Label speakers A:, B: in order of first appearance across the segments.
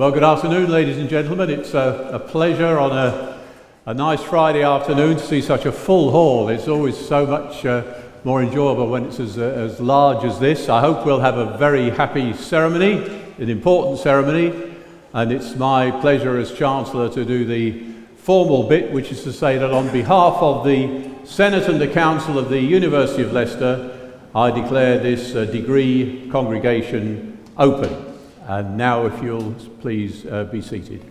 A: Well, good afternoon, ladies and gentlemen. It's a pleasure on a nice Friday afternoon to see such a full hall. It's always so much more enjoyable when it's as large as this. I hope we'll have a very happy ceremony, an important ceremony, and it's my pleasure as Chancellor to do the formal bit, which is to say that on behalf of the Senate and the Council of the University of Leicester, I declare this degree congregation open. And now, if you'll please be seated.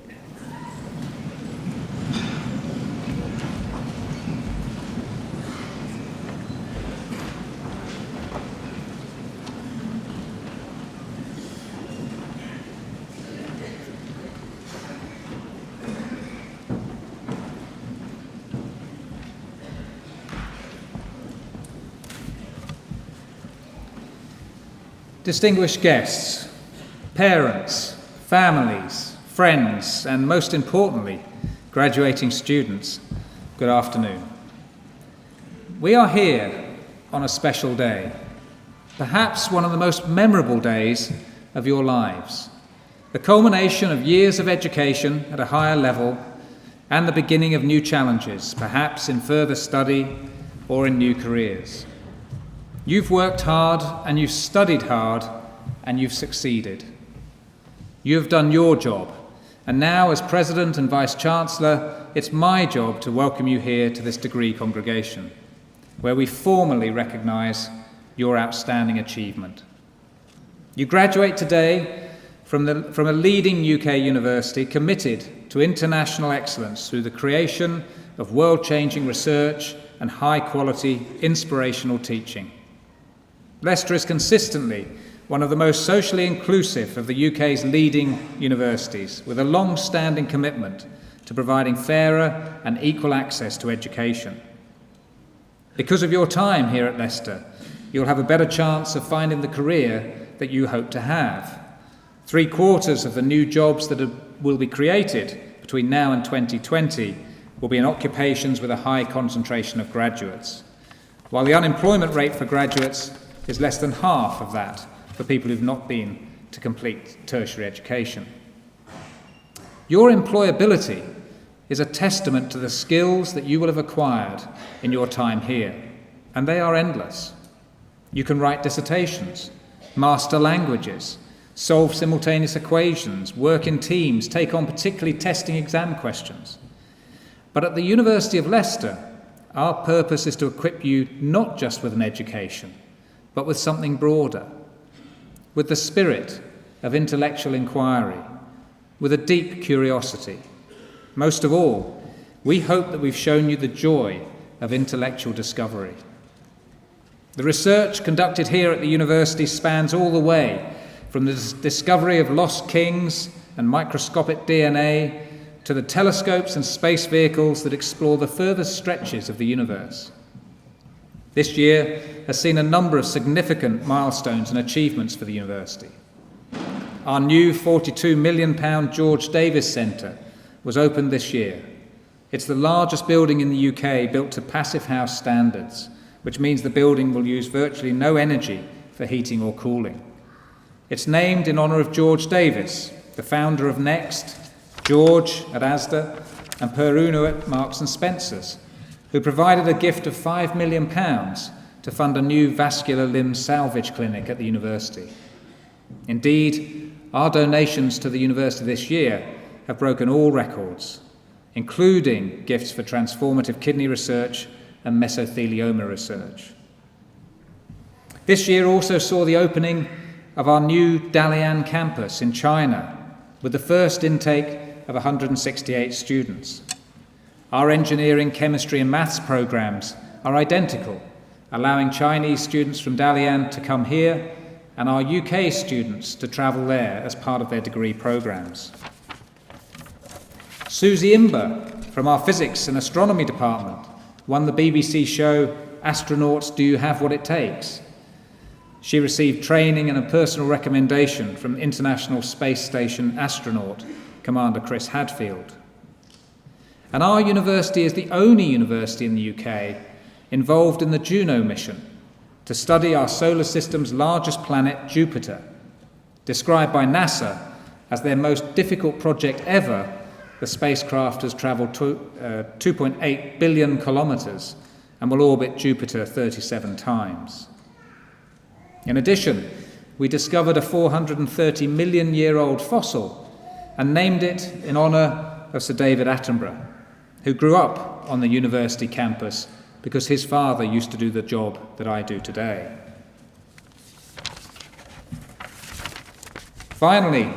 B: Distinguished guests, parents, families, friends, and most importantly, graduating students, good afternoon. We are here on a special day, perhaps one of the most memorable days of your lives, the culmination of years of education at a higher level and the beginning of new challenges, perhaps in further study or in new careers. You've worked hard and you've studied hard and you've succeeded. You have done your job, and now as President and Vice-Chancellor, it's my job to welcome you here to this degree congregation, where we formally recognise your outstanding achievement. You graduate today from a leading UK university committed to international excellence through the creation of world-changing research and high-quality, inspirational teaching. Leicester is consistently one of the most socially inclusive of the UK's leading universities, with a long-standing commitment to providing fairer and equal access to education. Because of your time here at Leicester, you'll have a better chance of finding the career that you hope to have. 3/4 of the new jobs that will be created between now and 2020 will be in occupations with a high concentration of graduates, while the unemployment rate for graduates is less than half of that for people who've not been to complete tertiary education. Your employability is a testament to the skills that you will have acquired in your time here, and they are endless. You can write dissertations, master languages, solve simultaneous equations, work in teams, take on particularly testing exam questions. But at the University of Leicester, our purpose is to equip you not just with an education, but with something broader, with the spirit of intellectual inquiry, with a deep curiosity. Most of all, we hope that we've shown you the joy of intellectual discovery. The research conducted here at the university spans all the way from the discovery of lost kings and microscopic DNA to the telescopes and space vehicles that explore the furthest stretches of the universe. This year has seen a number of significant milestones and achievements for the university. Our new £42 million George Davis Centre was opened this year. It's the largest building in the UK built to Passive House standards, which means the building will use virtually no energy for heating or cooling. It's named in honour of George Davis, the founder of Next, George at Asda, and Per Uno at Marks and Spencer's, who provided a gift of £5 million to fund a new vascular limb salvage clinic at the university. Indeed, our donations to the university this year have broken all records, including gifts for transformative kidney research and mesothelioma research. This year also saw the opening of our new Dalian campus in China, with the first intake of 168 students. Our engineering, chemistry and maths programs are identical, allowing Chinese students from Dalian to come here and our UK students to travel there as part of their degree programs. Susie Imber from our physics and astronomy department won the BBC show Astronauts, Do You Have What It Takes? She received training and a personal recommendation from International Space Station astronaut Commander Chris Hadfield. And our university is the only university in the UK involved in the Juno mission to study our solar system's largest planet, Jupiter, described by NASA As their most difficult project ever, the spacecraft has travelled 2.8 billion kilometres and will orbit Jupiter 37 times. In addition, we discovered a 430-million-year-old fossil and named it in honour of Sir David Attenborough, who grew up on the university campus because his father used to do the job that I do today. Finally,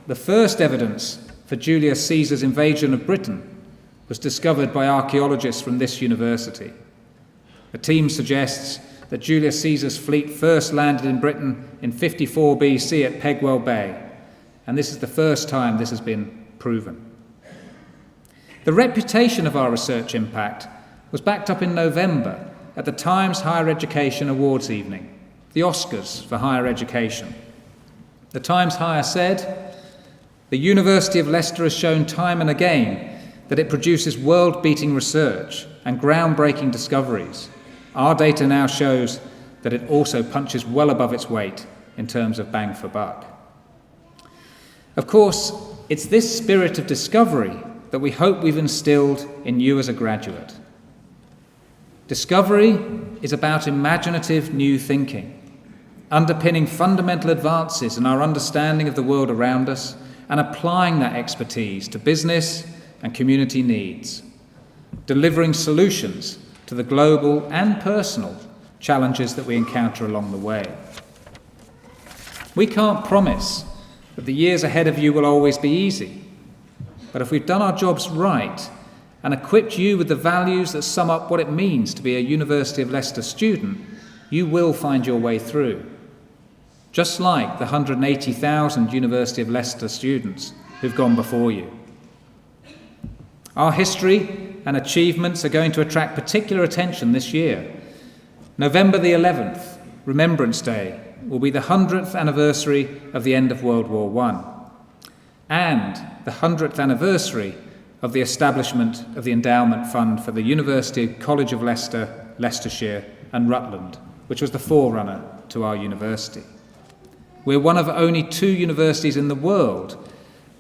B: the first evidence for Julius Caesar's invasion of Britain was discovered by archaeologists from this university. The team suggests that Julius Caesar's fleet first landed in Britain in 54 BC at Pegwell Bay, and this is the first time this has been proven. The reputation of our research impact was backed up in November at the Times Higher Education Awards evening, the Oscars for higher education. The Times Higher said, "The University of Leicester has shown time and again that it produces world-beating research and groundbreaking discoveries. Our data now shows that it also punches well above its weight in terms of bang for buck." Of course, it's this spirit of discovery that we hope we've instilled in you as a graduate. Discovery is about imaginative new thinking, underpinning fundamental advances in our understanding of the world around us and applying that expertise to business and community needs, delivering solutions to the global and personal challenges that we encounter along the way. We can't promise that the years ahead of you will always be easy, but if we've done our jobs right and equipped you with the values that sum up what it means to be a University of Leicester student, you will find your way through, just like the 180,000 University of Leicester students who've gone before you. Our history and achievements are going to attract particular attention this year. November the 11th, Remembrance Day, will be the 100th anniversary of the end of World War I and the 100th anniversary of the establishment of the Endowment Fund for the University College of Leicester, Leicestershire and Rutland, which was the forerunner to our university. We're one of only 2 universities in the world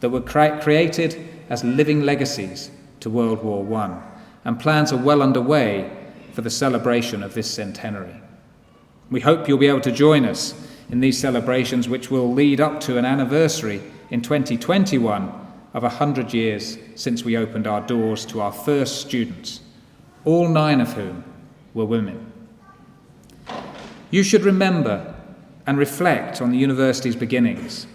B: that were created as living legacies to World War I, and plans are well underway for the celebration of this centenary. We hope you'll be able to join us in these celebrations, which will lead up to an anniversary in 2021 of 100 years since we opened our doors to our first students, all 9 of whom were women. You should remember and reflect on the university's beginnings,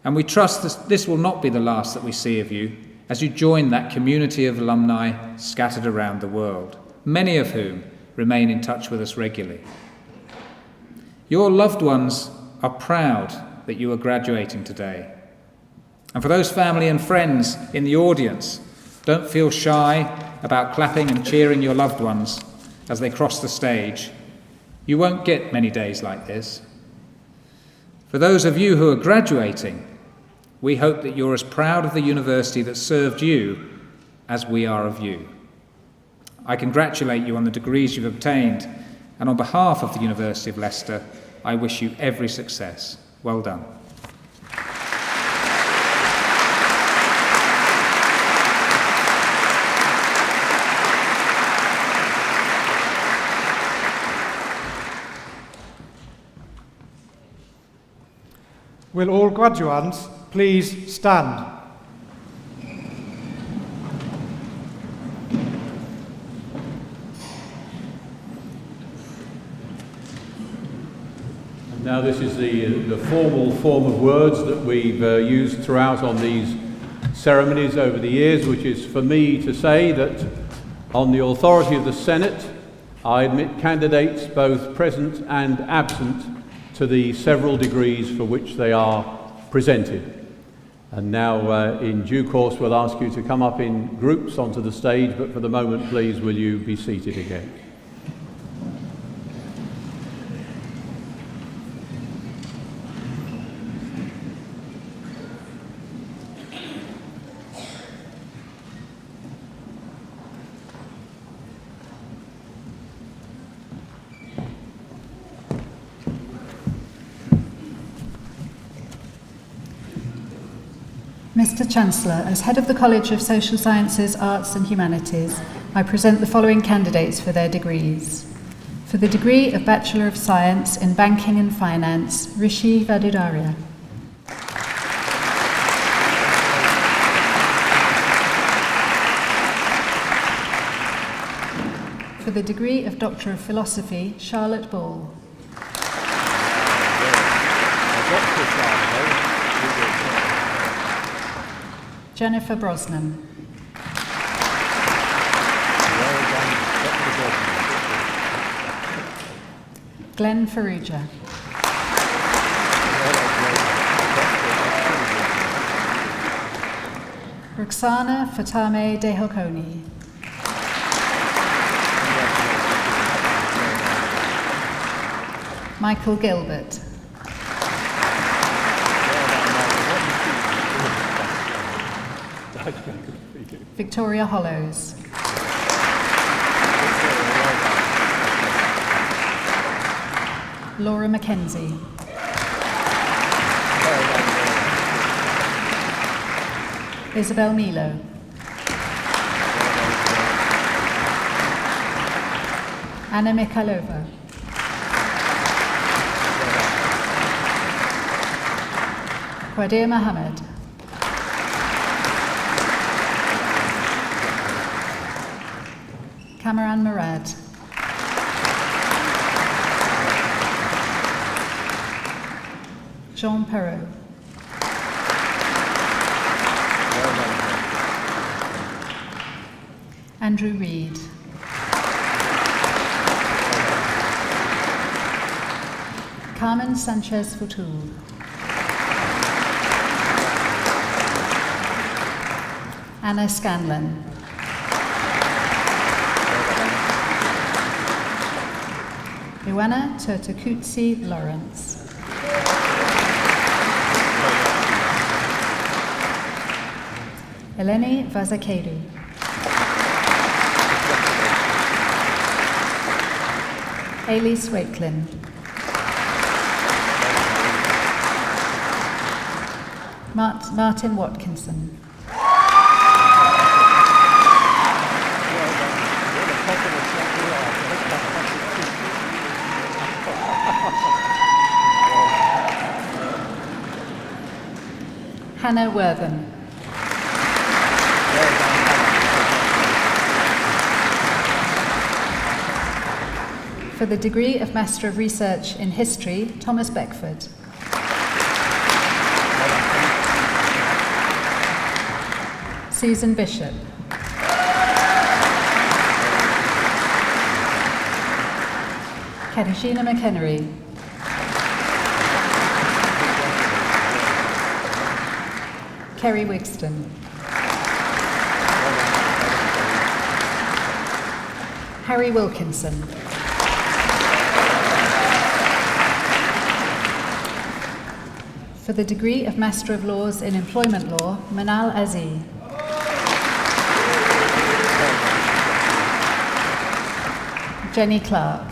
B: and we trust this will not be the last that we see of you as you join that community of alumni scattered around the world, many of whom remain in touch with us regularly. Your loved ones are proud that you are graduating today. And for those family and friends in the audience, don't feel shy about clapping and cheering your loved ones as they cross the stage. You won't get many days like this. For those of you who are graduating, we hope that you're as proud of the university that served you as we are of you. I congratulate you on the degrees you've obtained, and on behalf of the University of Leicester, I wish you every success. Well done.
C: Will all graduates please stand?
A: And now this is the formal form of words that we've used throughout on these ceremonies over the years, which is for me to say that on the authority of the Senate, I admit candidates both present and absent to the several degrees for which they are presented. And now, in due course, we'll ask you to come up in groups onto the stage, but for the moment, please, will you be seated again?
D: Mr. Chancellor, as Head of the College of Social Sciences, Arts and Humanities, I present the following candidates for their degrees. For the degree of Bachelor of Science in Banking and Finance, Rishi Vadudaria. For the degree of Doctor of Philosophy, Charlotte Ball. Jennifer Brosnan. Glenn Farrugia. Roxana Fatame Dehokoni. Michael Gilbert. Victoria Hollows. Laura Mackenzie. Isabel Milo. Anna Mikhailova. Qadir Mohammed. Kamran Murad. Jean Perrault. Andrew Reed. Carmen Sanchez Futul. Anna Scanlon. Ioana Turtakutsi Lawrence. Eleni Vazakedu. Elise Waitlin. Martin Watkinson. Hannah Worthen. For the degree of Master of Research in History, Thomas Beckford. Susan Bishop. Katarzyna McHenry. Kerry Wigston. Harry Wilkinson. For the degree of Master of Laws in Employment Law, Manal Aziz. Jenny Clark.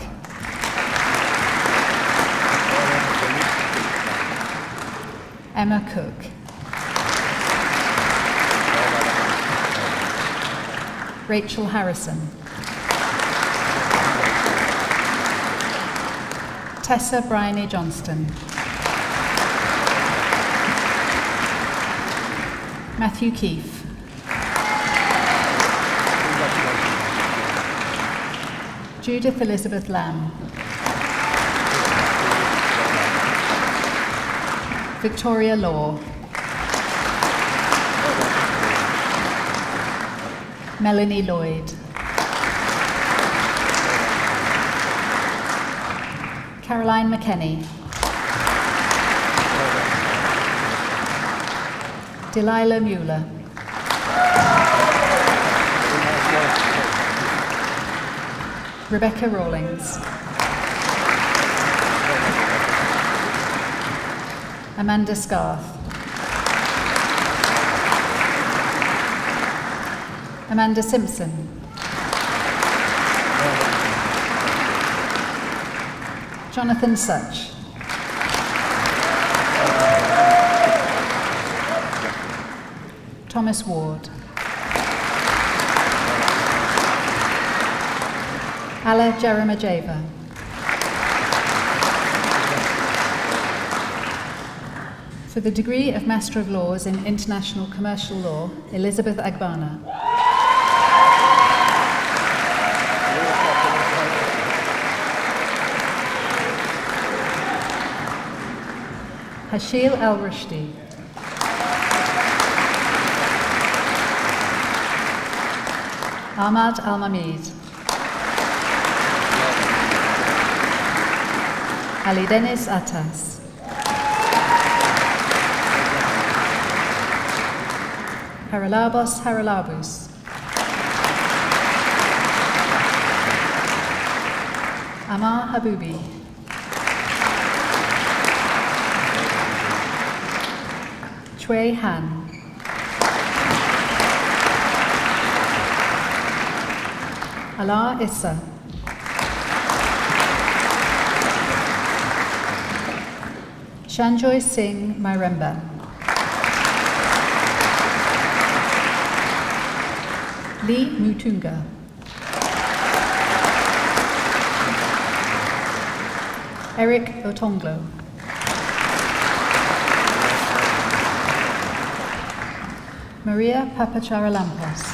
D: Emma Cook. Rachel Harrison. Tessa Bryony Johnston. Matthew Keefe. Judith Elizabeth Lamb. Victoria Law. Melanie Lloyd. Caroline McKenney. Delilah Mueller. Rebecca Rawlings. Amanda Scarth. Amanda Simpson. Jonathan Such. Thomas Ward. Alla Jeramajeva. For the degree of Master of Laws in International Commercial Law, Elizabeth Agbana. Hashil Al-Rushdi. Ahmad Al-Mamid. Ali Deniz Atas. Haralabos Haralabus. Amar Habubi. Chui Han. Ala Issa. Shanjoy Singh Myremba. Lee Mutunga. Eric Otonglo. Maria Papacharalampos.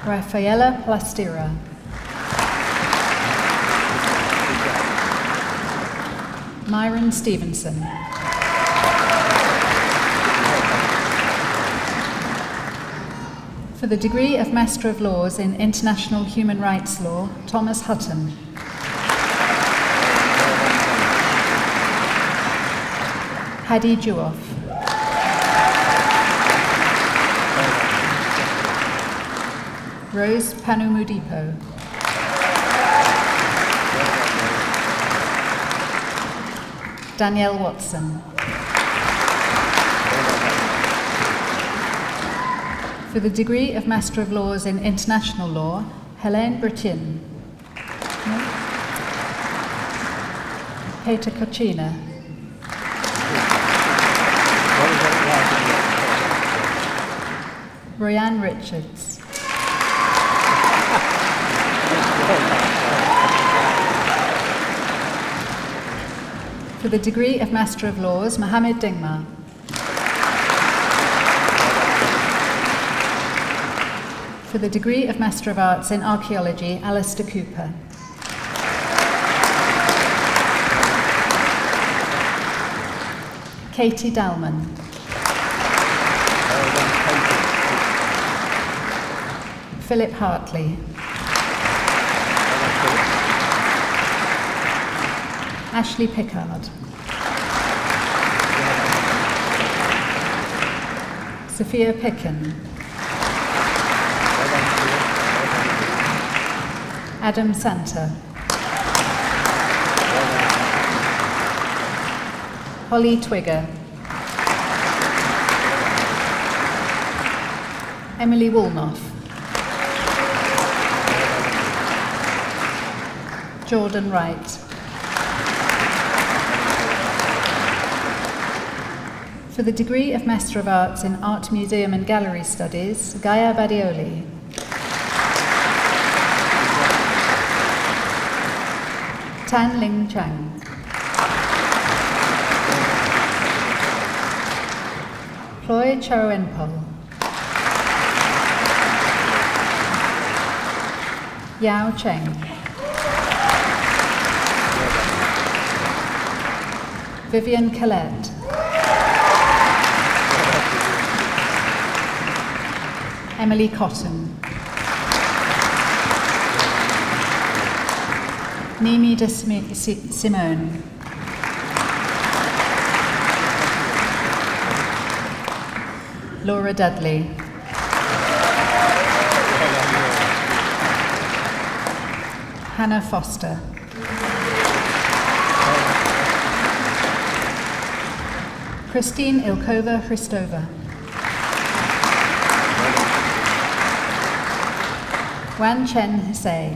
D: Rafaela Plastira. Myron Stevenson. For the degree of Master of Laws in International Human Rights Law, Thomas Hutton. Hadi Juoff. Rose Panumudipo. Danielle Watson. For the degree of Master of Laws in International Law, Helene Bertin. Peter Kocina. Royanne Richards. For the degree of Master of Laws, Mohammed Dingma. For the degree of Master of Arts in Archaeology, Alistair Cooper. Katie Dalman. Philip Hartley. Ashley Pickard. Sophia Picken. Adam Santa. Holly Twigger. Emily Woolnough. Jordan Wright. For the degree of Master of Arts in Art Museum and Gallery Studies, Gaia Badioli. Tan Ling Chang. Ploy Charoenpol. Yao Cheng. Vivian Collette. Emily Cotton. Nimi de Simone. Laura Dudley. Hannah Foster. Christine Ilkova Hristova. Wan Chen Hsay.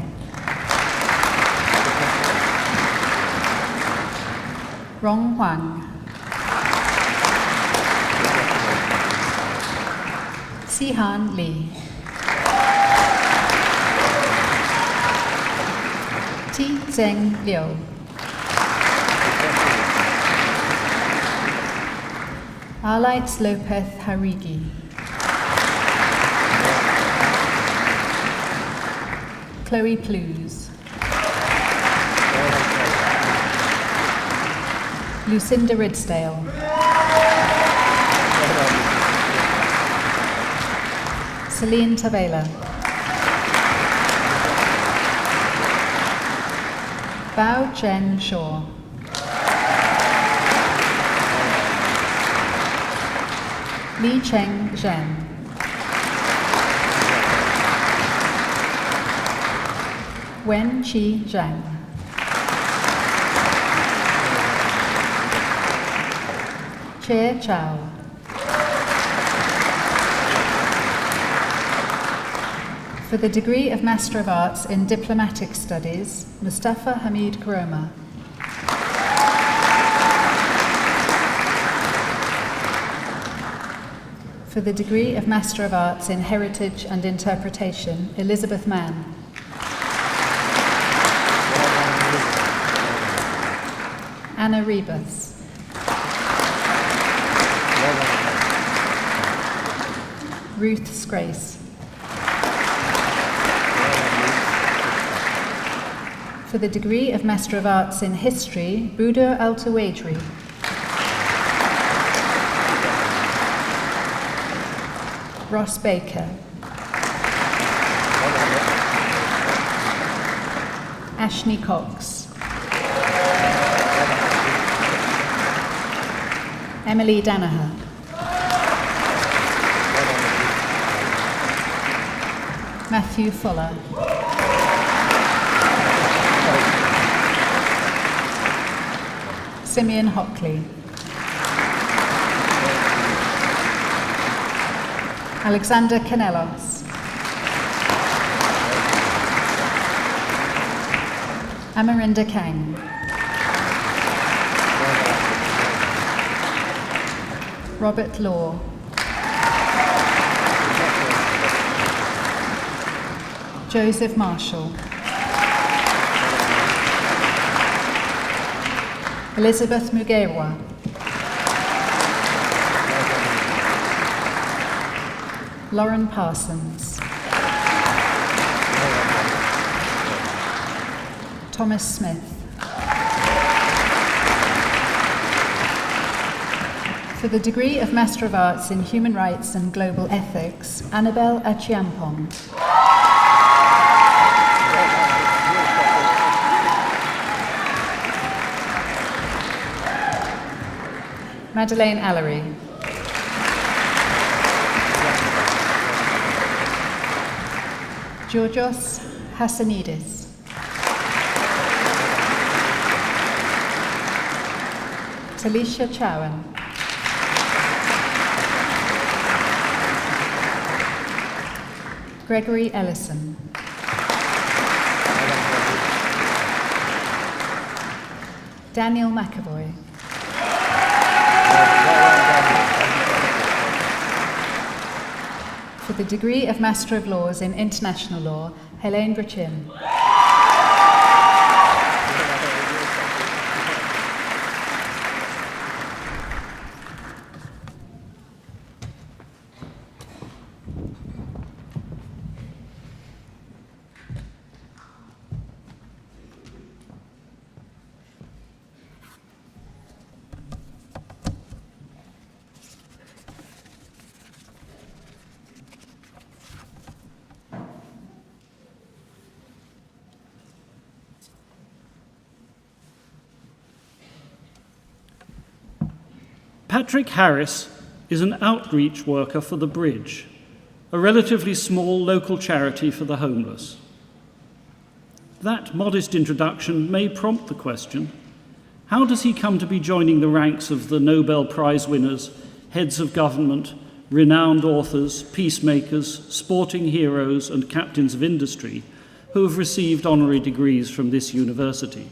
D: Rong Huang. Si-Han Lee. Ti-Zeng Liu. Arlites Lopez Harigi. Chloe Plews. Lucinda Ridsdale. Celine Tavela. Bao Chen Shaw. Li Cheng Zhen. Wen Qi Zhang. Che Chao. For the degree of Master of Arts in Diplomatic Studies, Mustafa Hamid Karoma. For the degree of Master of Arts in Heritage and Interpretation, Elizabeth Mann. Anna Rebus. Ruth Scrace. For the degree of Master of Arts in History, Buda Altawajri. Ross Baker. Ashney Cox. Emily Danaher. Matthew Fuller. Simeon Hockley. Alexander Canelos. Amarinda Kang. Robert Law. Joseph Marshall. Elizabeth Mugewa. Lauren Parsons. Thomas Smith. For the degree of Master of Arts in Human Rights and Global Ethics, Annabelle Achiampong. Madeleine Allery. Georgios Hassanidis. Talisha Chowan. Gregory Ellison. Daniel McAvoy. For the degree of Master of Laws in International Law, Helene Brachin.
E: Patrick Harris is an outreach worker for The Bridge, a relatively small local charity for the homeless. That modest introduction may prompt the question, how does he come to be joining the ranks of the Nobel Prize winners, heads of government, renowned authors, peacemakers, sporting heroes, and captains of industry who have received honorary degrees from this university?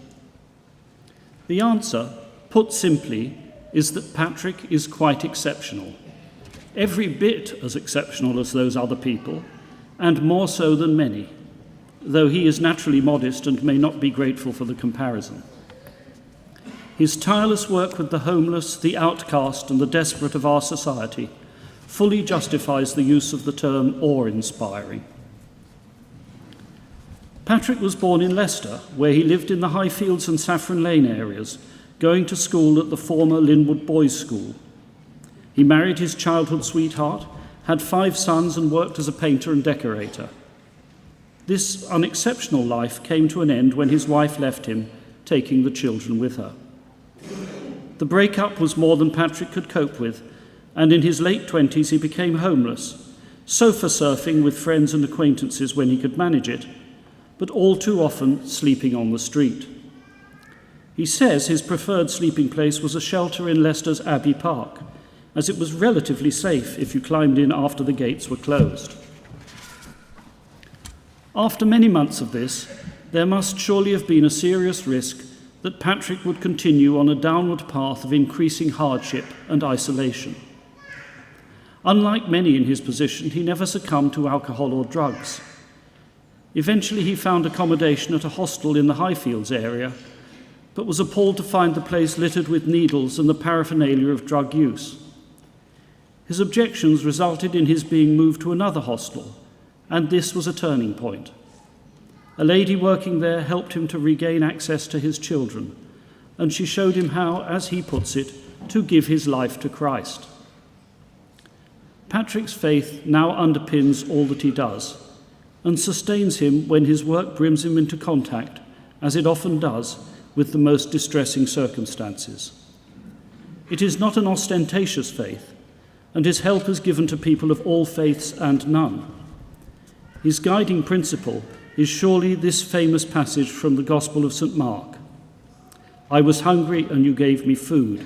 E: The answer, put simply, is that Patrick is quite exceptional. every bit as exceptional as those other people, and more so than many, though he is naturally modest and may not be grateful for the comparison. His tireless work with the homeless, the outcast, and the desperate of our society fully justifies the use of the term awe-inspiring. Patrick was born in Leicester, where he lived in the Highfields and Saffron Lane areas, going to school at the former Linwood Boys' School. He married his childhood sweetheart, had 5 sons, and worked as a painter and decorator. This unexceptional life came to an end when his wife left him, taking the children with her. The breakup was more than Patrick could cope with, and in his late 20s he became homeless, sofa surfing with friends and acquaintances when he could manage it, but all too often sleeping on the street. He says his preferred sleeping place was a shelter in Leicester's Abbey Park, as it was relatively safe if you climbed in after the gates were closed. After many months of this, there must surely have been a serious risk that Patrick would continue on a downward path of increasing hardship and isolation. Unlike many in his position, he never succumbed to alcohol or drugs. Eventually he found accommodation at a hostel in the Highfields area, but was appalled to find the place littered with needles and the paraphernalia of drug use. His objections resulted in his being moved to another hostel, and this was a turning point. A lady working there helped him to regain access to his children, and she showed him how, as he puts it, to give his life to Christ. Patrick's faith now underpins all that he does, and sustains him when his work brings him into contact, as it often does, with the most distressing circumstances. It is not an ostentatious faith, and his help is given to people of all faiths and none. His guiding principle is surely this famous passage from the Gospel of St. Mark. I was hungry, and you gave me food.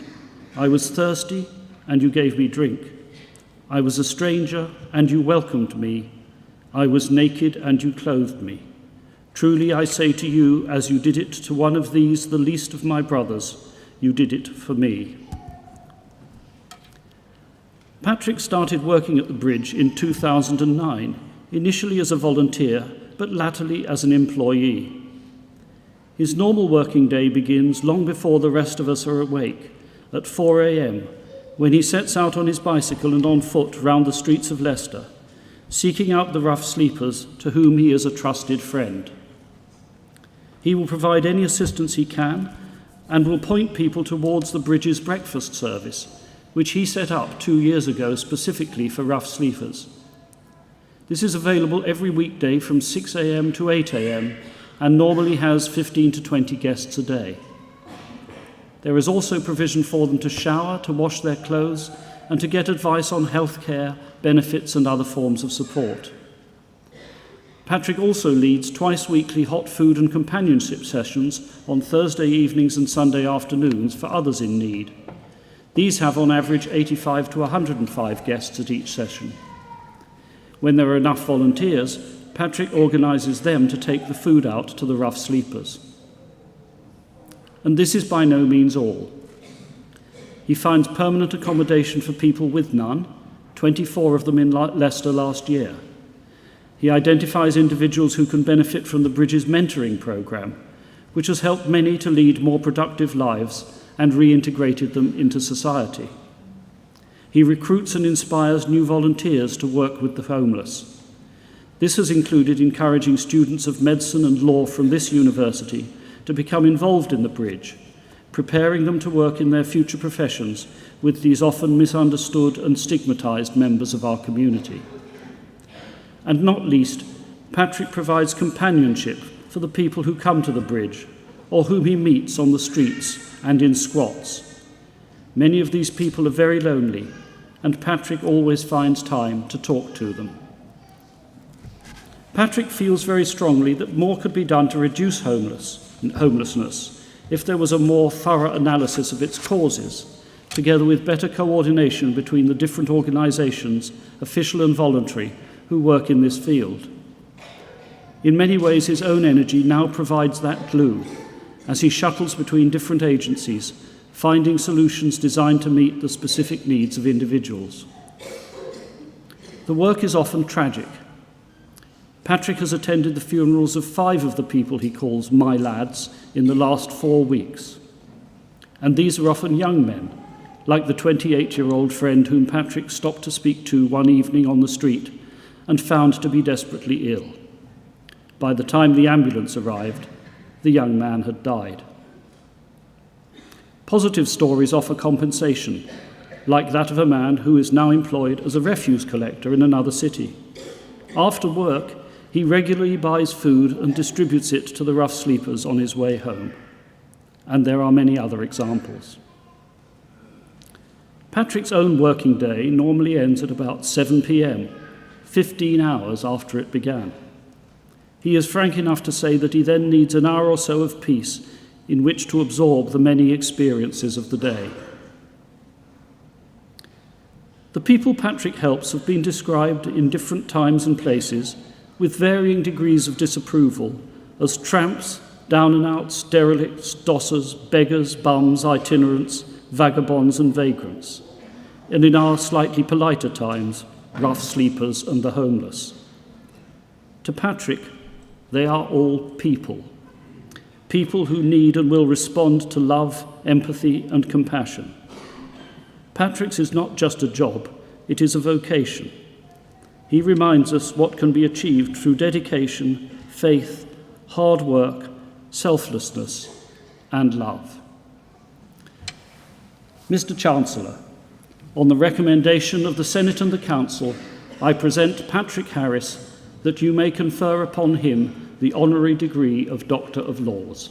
E: I was thirsty, and you gave me drink. I was a stranger, and you welcomed me. I was naked, and you clothed me. Truly I say to you, as you did it to one of these, the least of my brothers, you did it for me. Patrick started working at the bridge in 2009, initially as a volunteer, but latterly as an employee. His normal working day begins long before the rest of us are awake, at 4 a.m, when he sets out on his bicycle and on foot round the streets of Leicester, seeking out the rough sleepers to whom he is a trusted friend. He will provide any assistance he can and will point people towards the bridge's breakfast service, which he set up 2 years ago specifically for rough sleepers. This is available every weekday from 6 a.m. to 8 a.m. and normally has 15 to 20 guests a day. There is also provision for them to shower, to wash their clothes, and to get advice on health care, benefits, and other forms of support. Patrick also leads twice-weekly hot food and companionship sessions on Thursday evenings and Sunday afternoons for others in need. These have on average 85 to 105 guests at each session. When there are enough volunteers, Patrick organises them to take the food out to the rough sleepers. And this is by no means all. He finds permanent accommodation for people with none, 24 of them in Leicester last year. He identifies individuals who can benefit from the Bridge's mentoring programme, which has helped many to lead more productive lives and reintegrated them into society. He recruits and inspires new volunteers to work with the homeless. This has included encouraging students of medicine and law from this university to become involved in the Bridge, preparing them to work in their future professions with these often misunderstood and stigmatised members of our community. And not least, Patrick provides companionship for the people who come to the Bridge or whom he meets on the streets and in squats. Many of these people are very lonely, and Patrick always finds time to talk to them. Patrick feels very strongly that more could be done to reduce homelessness if there was a more thorough analysis of its causes, together with better coordination between the different organisations, official and voluntary, who work in this field. In many ways, his own energy now provides that glue as he shuttles between different agencies, finding solutions designed to meet the specific needs of individuals. the work is often tragic. Patrick has attended the funerals of 5 of the people he calls my lads in the last 4 weeks. And these are often young men, like the 28-year-old friend whom Patrick stopped to speak to one evening on the street and found to be desperately ill. By the time the ambulance arrived, the young man had died. Positive stories offer compensation, like that of a man who is now employed as a refuse collector in another city. After work, he regularly buys food and distributes it to the rough sleepers on his way home. And there are many other examples. Patrick's own working day normally ends at about 7 p.m., 15 hours after it began. He is frank enough to say that he then needs an hour or so of peace in which to absorb the many experiences of the day. The people Patrick helps have been described in different times and places with varying degrees of disapproval as tramps, down-and-outs, derelicts, dossers, beggars, bums, itinerants, vagabonds and vagrants, and in our slightly politer times, rough sleepers and the homeless. To Patrick, they are all people who need and will respond to love, empathy and compassion. Patrick's is not just a job, it is a vocation. He reminds us what can be achieved through dedication, faith, hard work, selflessness and love. Mr. Chancellor, on the recommendation of the Senate and the Council, I present Patrick Harris that you may confer upon him the Honorary Degree of Doctor of Laws.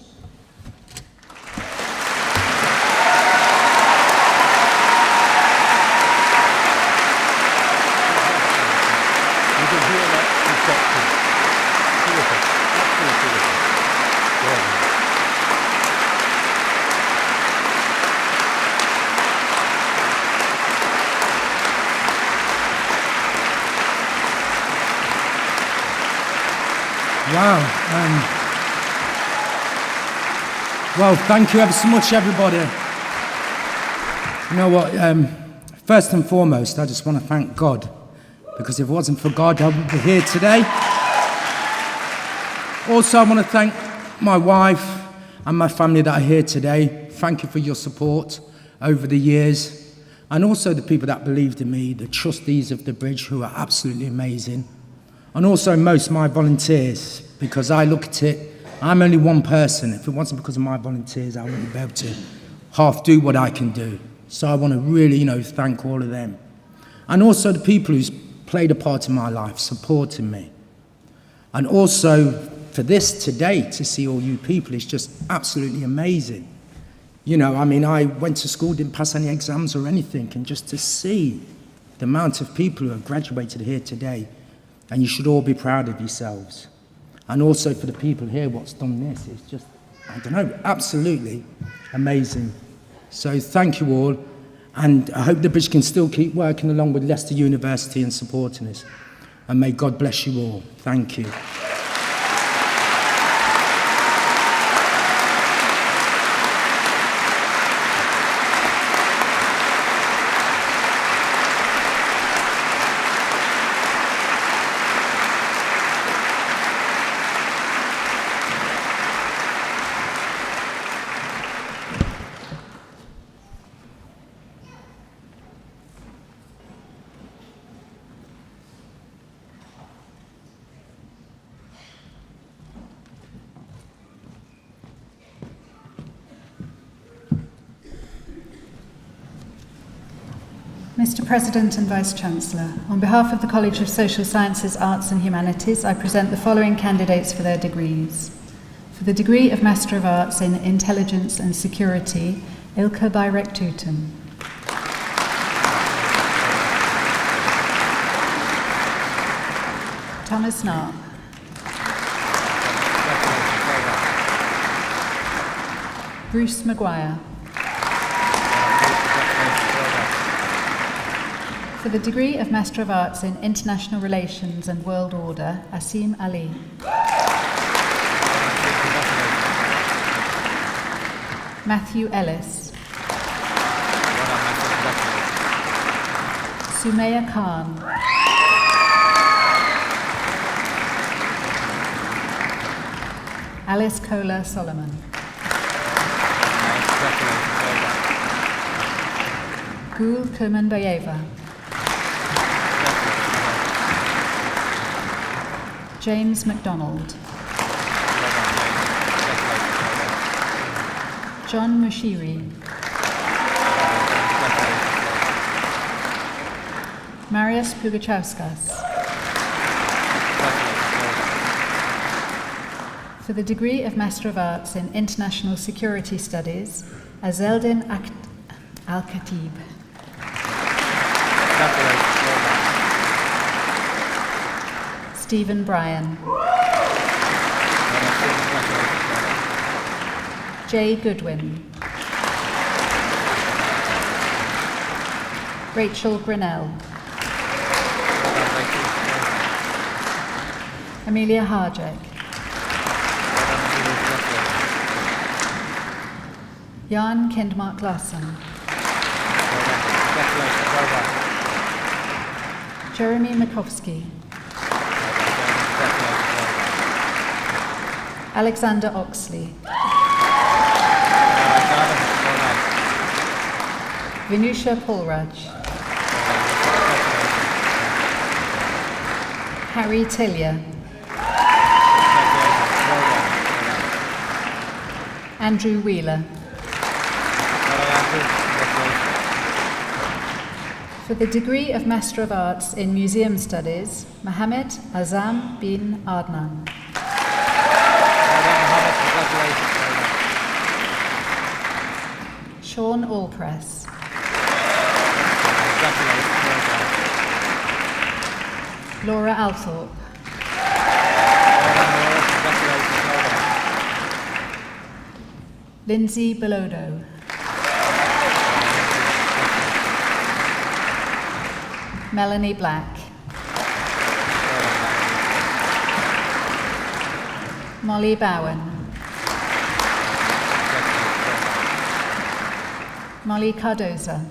F: Wow. Well, thank you ever so much, everybody. You know what? First and foremost, I just want to thank God, because if it wasn't for God, I wouldn't be here today. Also, I want to thank my wife and my family that are here today. Thank you for your support over the years. And also the people that believed in me, the trustees of the bridge, who are absolutely amazing. And also most of my volunteers, because I look at it, I'm only one person. If it wasn't because of my volunteers, I wouldn't be able to half do what I can do. So I want to really, thank all of them. And also the people who's played a part in my life, supporting me. And also for this today, to see all you people is just absolutely amazing. I went to school, didn't pass any exams or anything, and just to see the amount of people who have graduated here today, and you should all be proud of yourselves. And also for the people here, what's done this is just, absolutely amazing. So thank you all, and I hope the bridge can still keep working along with Leicester University and supporting us. And may God bless you all. Thank you.
D: Mr. President and Vice-Chancellor, on behalf of the College of Social Sciences, Arts and Humanities, I present the following candidates for their degrees. For the degree of Master of Arts in Intelligence and Security, Ilke by Rectutum. Thomas Knapp. Bruce Maguire. For the degree of Master of Arts in International Relations and World Order, Asim Ali. Matthew Ellis. Sumaya Khan. Alice Kohler Solomon. Gul Kurmanbayeva. James MacDonald. John Mushiri. Marius Pugachauskas. For the degree of Master of Arts in International Security Studies, Azeldin Al-Khatib. Stephen Bryan. Jay Goodwin. Rachel Grinnell. Amelia Harjek. Jan Kendmark Larsen. Jeremy Makovsky. Alexander Oxley. Vinusha Pulraj. Harry Tillier. Andrew Wheeler. For the degree of Master of Arts in Museum Studies, Mohammed Azam bin Adnan. Sean Allpress. Laura Althorpe. Lindsay Belodo. Melanie Black. Molly Bowen. Molly Cardoza.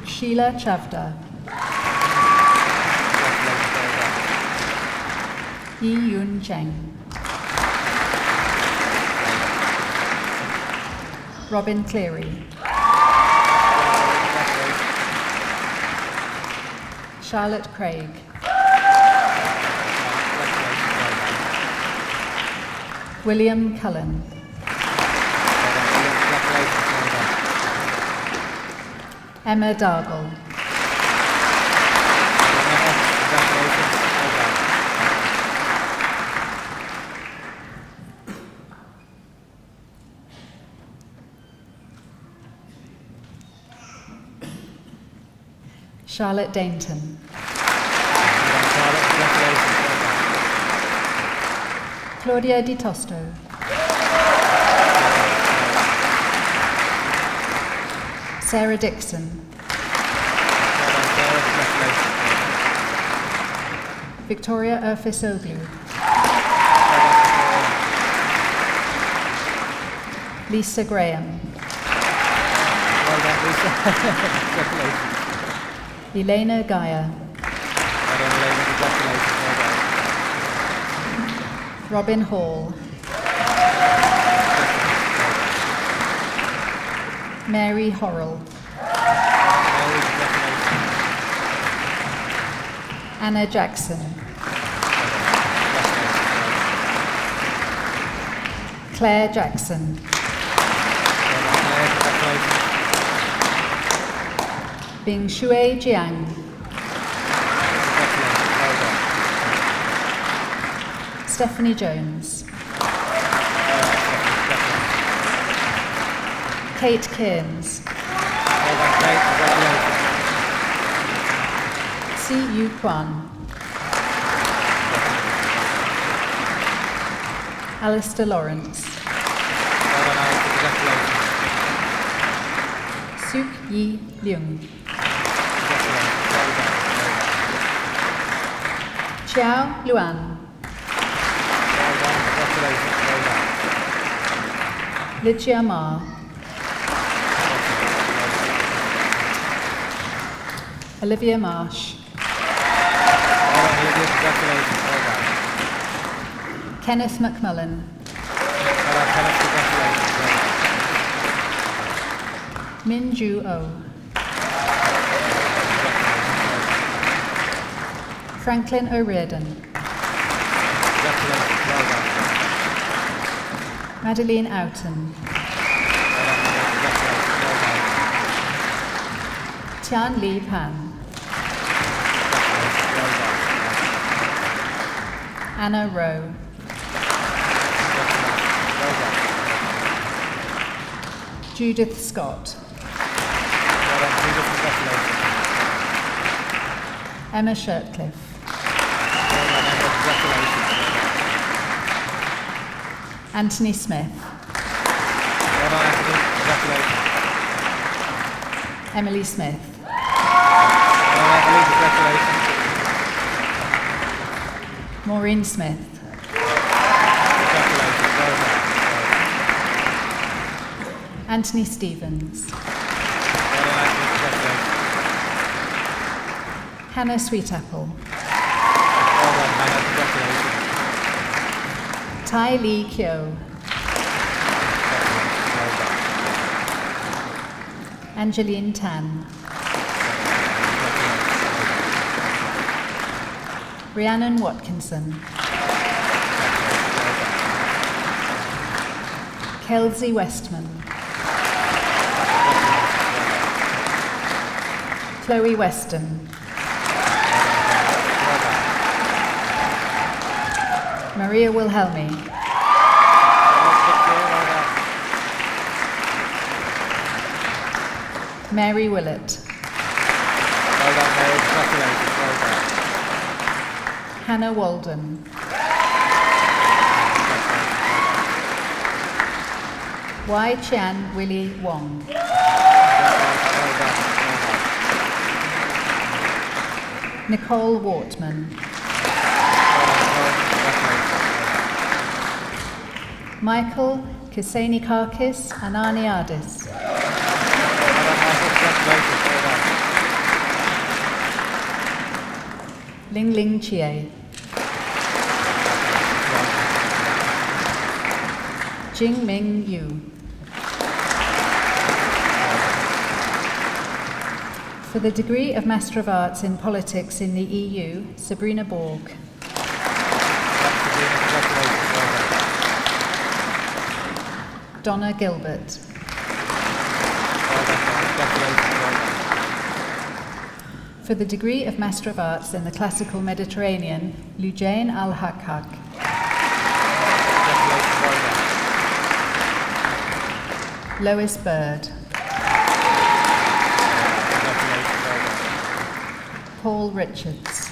D: Sheila Chavda. Yi Yun Cheng. Robin Cleary. Charlotte Craig. William Cullen. Emma Dargle. Charlotte Dainton. Claudia Di Tosto. Sarah Dixon. Victoria Urfisoglu. Lisa Graham. Elena Gaia. Robin Hall. Mary Horrell. Anna Jackson. Claire Jackson. Bing Shui Jiang. Stephanie Jones. Kate Cairns. Si Yu Kwan. Alistair Lawrence. Suk Yi Leung. Xiao Luan. Lydia Ma. Olivia Marsh.
G: Melody, congratulations. Well done.
D: Kenneth McMullen,
G: Well done, Kenneth, congratulations. Well done.
D: Min Ju Oh, Franklin O'Riordan,
G: Congratulations. Well done.
D: Madeline Outen,
G: Well done, congratulations. Well done.
D: Tian Li Pan,
G: Congratulations. Well done.
D: Anna Rowe,
G: Congratulations. Well done.
D: Judith Scott,
G: Well done, Judith, congratulations.
D: Emma Shirtcliffe,
G: Well done, Emma, congratulations.
D: Anthony Smith,
G: Well done, Anthony, congratulations.
D: Emily Smith,
G: Well done, Emily, congratulations.
D: Maureen Smith,
G: Congratulations. Well done.
D: Anthony Stevens,
G: Well done, Anthony, congratulations.
D: Hannah Sweetapple,
G: Well done, Hannah, congratulations.
D: Tai Lee Kyo,
G: Well done.
D: Angeline Tan, Rhiannon Watkinson, Kelsey Westman, Chloe Weston, Maria Wilhelmi, Mary Willett,
G: Well done, Mary, congratulations. Well done.
D: Hannah Walden, Wai Chian Willie Wong, Nicole Wortman, Michael Kisanikakis Ananiadis, Ling Ling Chie, Jing Ming Yu. For the degree of Master of Arts in Politics in the EU, Sabrina Borg. Donna Gilbert. For the degree of Master of Arts in the Classical Mediterranean, Lujain Al-Hakhak. Lois Bird. Paul Richards.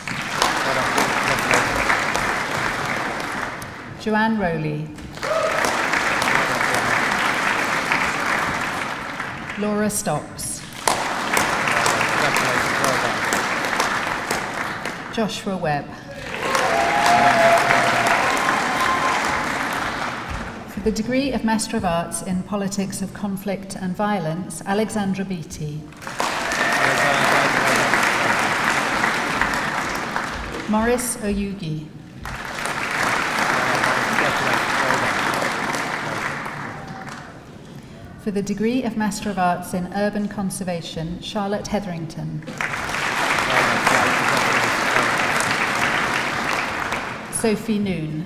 D: Joanne Rowley. Laura Stopps. Joshua Webb. For the degree of Master of Arts in Politics of Conflict and Violence, Alexandra Beattie. Morris Oyugi. For the degree of Master of Arts in Urban Conservation, Charlotte Hetherington. Sophie Noon.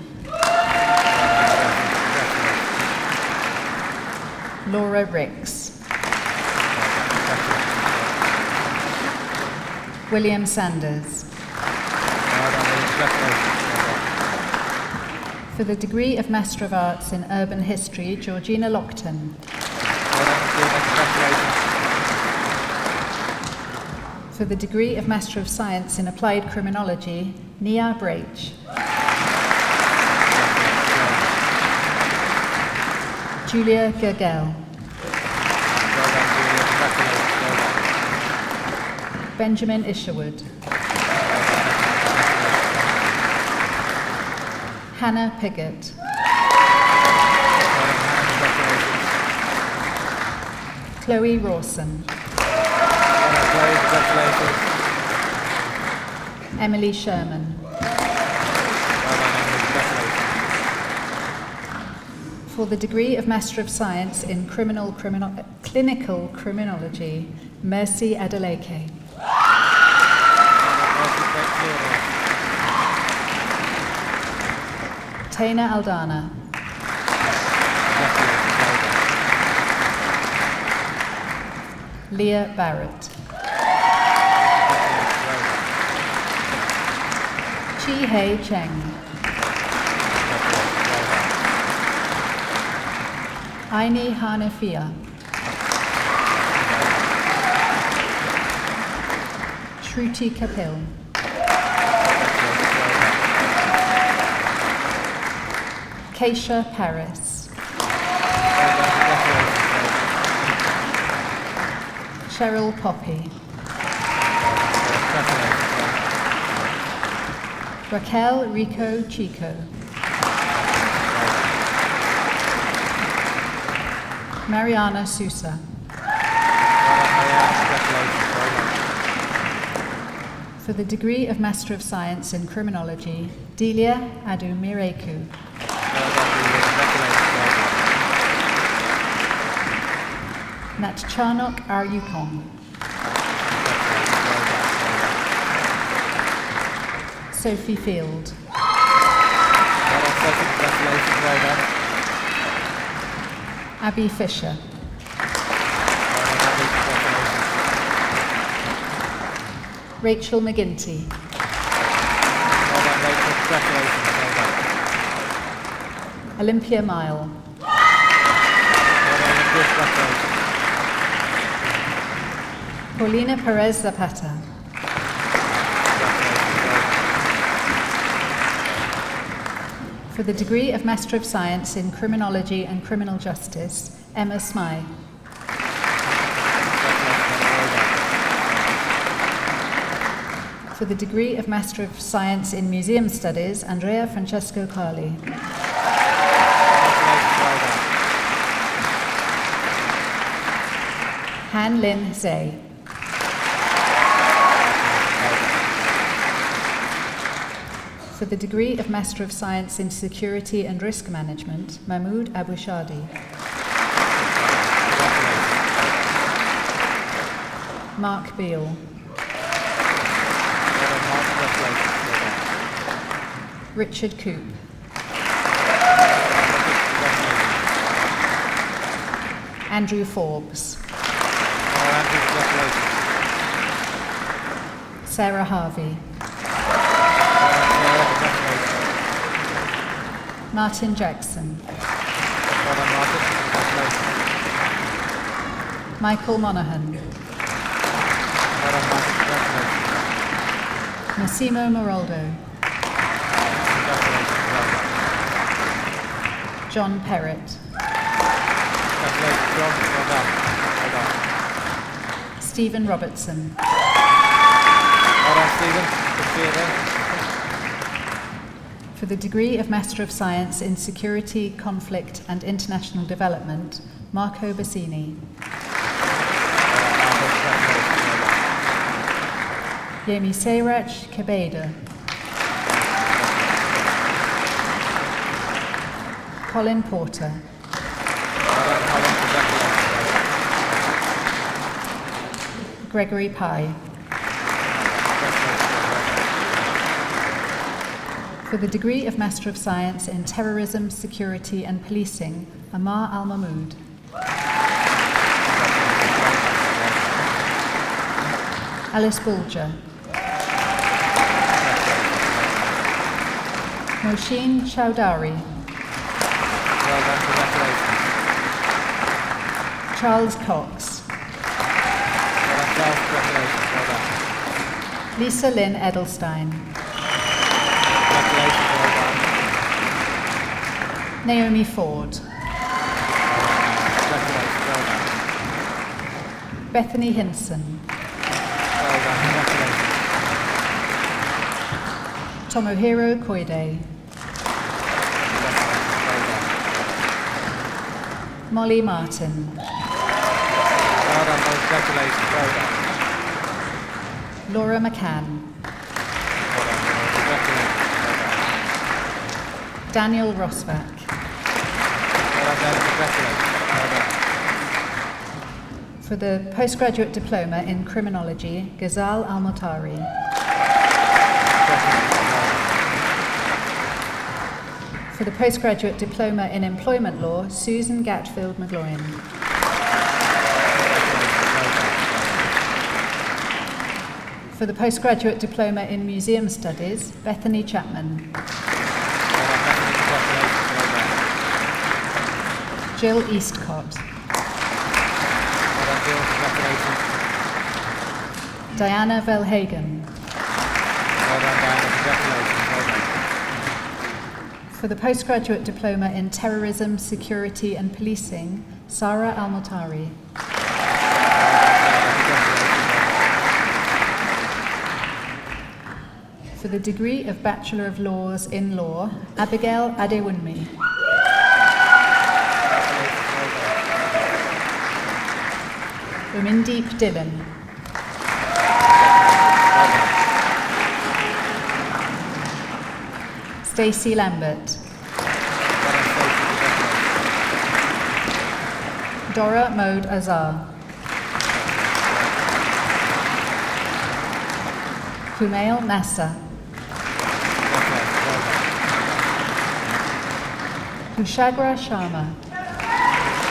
D: Laura Ricks. William Sanders. For the degree of Master of Arts in Urban History, Georgina Lockton. For the degree of Master of Science in Applied Criminology, Nia Brach. Julia Gergel. Benjamin Isherwood. Hannah Piggott. Chloe Rawson. Emily Sherman. For the degree of Master of Science in Clinical Criminology, Mercy Adeleke. Taina Aldana. Leah Barrett. Chi Hei Cheng. Aini Hanafia. Shruti Kapil. Keisha Paris. Cheryl Poppy. Raquel Rico Chico. Mariana Sousa. For the degree of Master of Science in Criminology, Delia Adumireku. Nat Charnock Aryukong. Sophie Field. Abby Fisher. Rachel McGinty. Olympia Mile. Paulina Perez Zapata. For the degree of Master of Science in Criminology and Criminal Justice, Emma Smythe. For the degree of Master of Science in Museum Studies, Andrea Francesco Carli. Han Lin Zay. For the degree of Master of Science in Security and Risk Management, Mahmoud Abushadi. Mark Beale. Richard Coop. Andrew Forbes. Sarah Harvey. Martin Jackson. Michael Monaghan. Massimo Moraldo. John Perrott. Stephen Robertson. For the degree of Master of Science in Security, Conflict and International Development, Marco Bassini. Yemi Seirach Kebeda. Colin Porter. Gregory Pye. For the degree of Master of Science in Terrorism, Security and Policing, Amar Al-Mahmoud. Alice Bulger. Moshin Chowdhury. Charles Cox. Lisa Lynn Edelstein. Naomi Ford. Bethany Hinson. Tomohiro Koide. Molly Martin. Laura McCann. Daniel Rosbach.
G: done. Congratulations. Well done.
D: For the postgraduate diploma in criminology, Ghazal Al-Motari. For the postgraduate diploma in employment law, Susan Gatfield McGloin. For the postgraduate diploma in museum studies, Bethany Chapman. Jill Eastcott. Diana Velhagen.
G: Well done, Diana. Congratulations. Well done.
D: For the postgraduate diploma in terrorism, security and policing, Sarah Al-Motari. For the degree of Bachelor of Laws in Law, Abigail Adewunmi. Umindeep Dillon. Stacey Lambert. Dora Mode Azar. Kumail Nassa. Kushagra Sharma.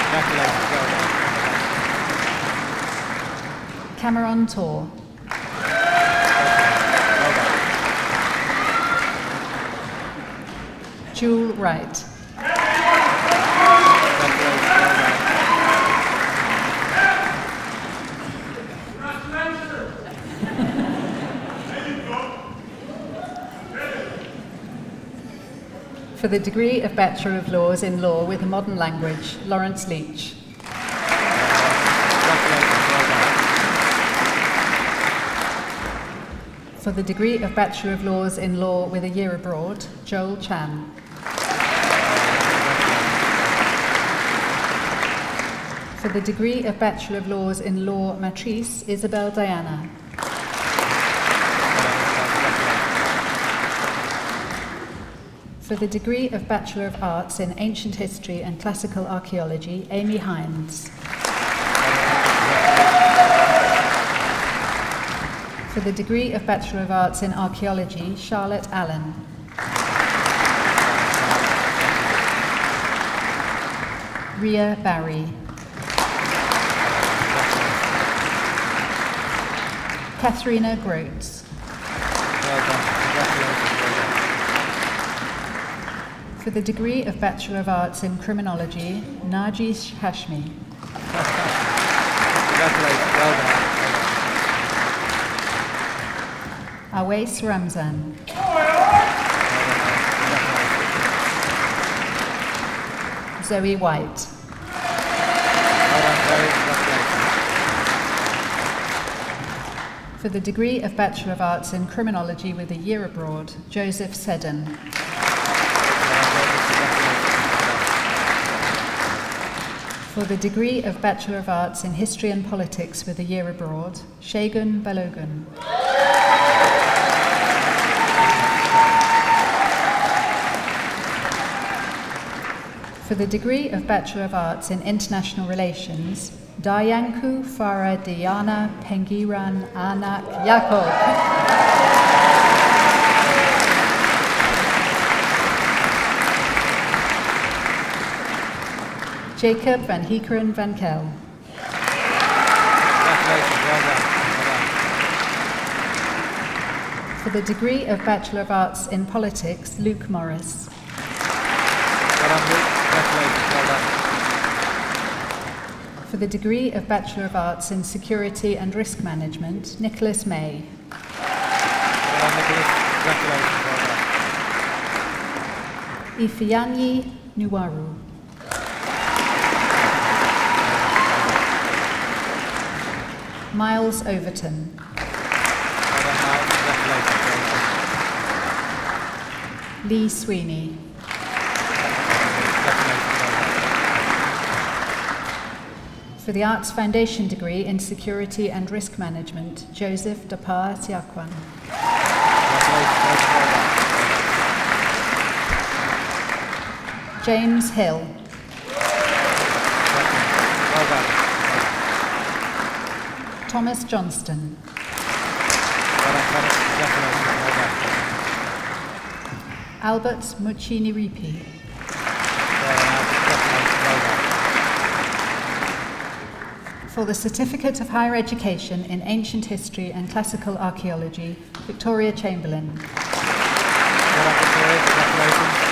G: Congratulations. Well done.
D: Cameron Tor. Jewel Wright. For the degree of Bachelor of Laws in Law with a Modern Language, Lawrence Leach. For the degree of Bachelor of Laws in Law with a Year Abroad, Joel Chan. For the degree of Bachelor of Laws in Law Matrice, Isabel Diana. For the degree of Bachelor of Arts in Ancient History and Classical Archaeology, Amy Hines. For the degree of Bachelor of Arts in Archaeology, Charlotte Allen. Ria Barry. Katharina Groats.
G: Well done. Congratulations. Well done.
D: For the degree of Bachelor of Arts in Criminology, Narjis Hashmi.
G: Congratulations. Well done.
D: Awais Ramzan. Zoe White.
G: Well done, Zoe. Congratulations.
D: For the degree of Bachelor of Arts in Criminology with a Year Abroad, Joseph Seddon. For the degree of Bachelor of Arts in History and Politics with a Year Abroad, Shagun Balogun. For the degree of Bachelor of Arts in International Relations, Dayanku Faradiana Pengiran Anak Yakob. Jacob Van Heekeren Van Kel.
G: Congratulations. Well done. Well done.
D: For the degree of Bachelor of Arts in Politics, Luke Morris.
G: Well done, Luke. Congratulations. Well done.
D: For the degree of Bachelor of Arts in Security and Risk Management, Nicholas May.
G: Well done, Nicholas. Congratulations. Well done.
D: Ifianyi Nuwaru. Miles Overton.
G: Well done, Miles. Congratulations. Well done.
D: Lee Sweeney.
G: Congratulations. Well done.
D: For the Arts Foundation degree in Security and Risk Management, Joseph Dapar Siakwan.
G: Congratulations. Well done.
D: James Hill. Thomas Johnston.
G: Well done, Thomas. Congratulations. Well done.
D: Albert Muchini-Ripi.
G: Well done, Albert. Congratulations. Well done.
D: For the Certificate of Higher Education in Ancient History and Classical Archaeology, Victoria Chamberlain.
G: Well done, Victoria. Congratulations.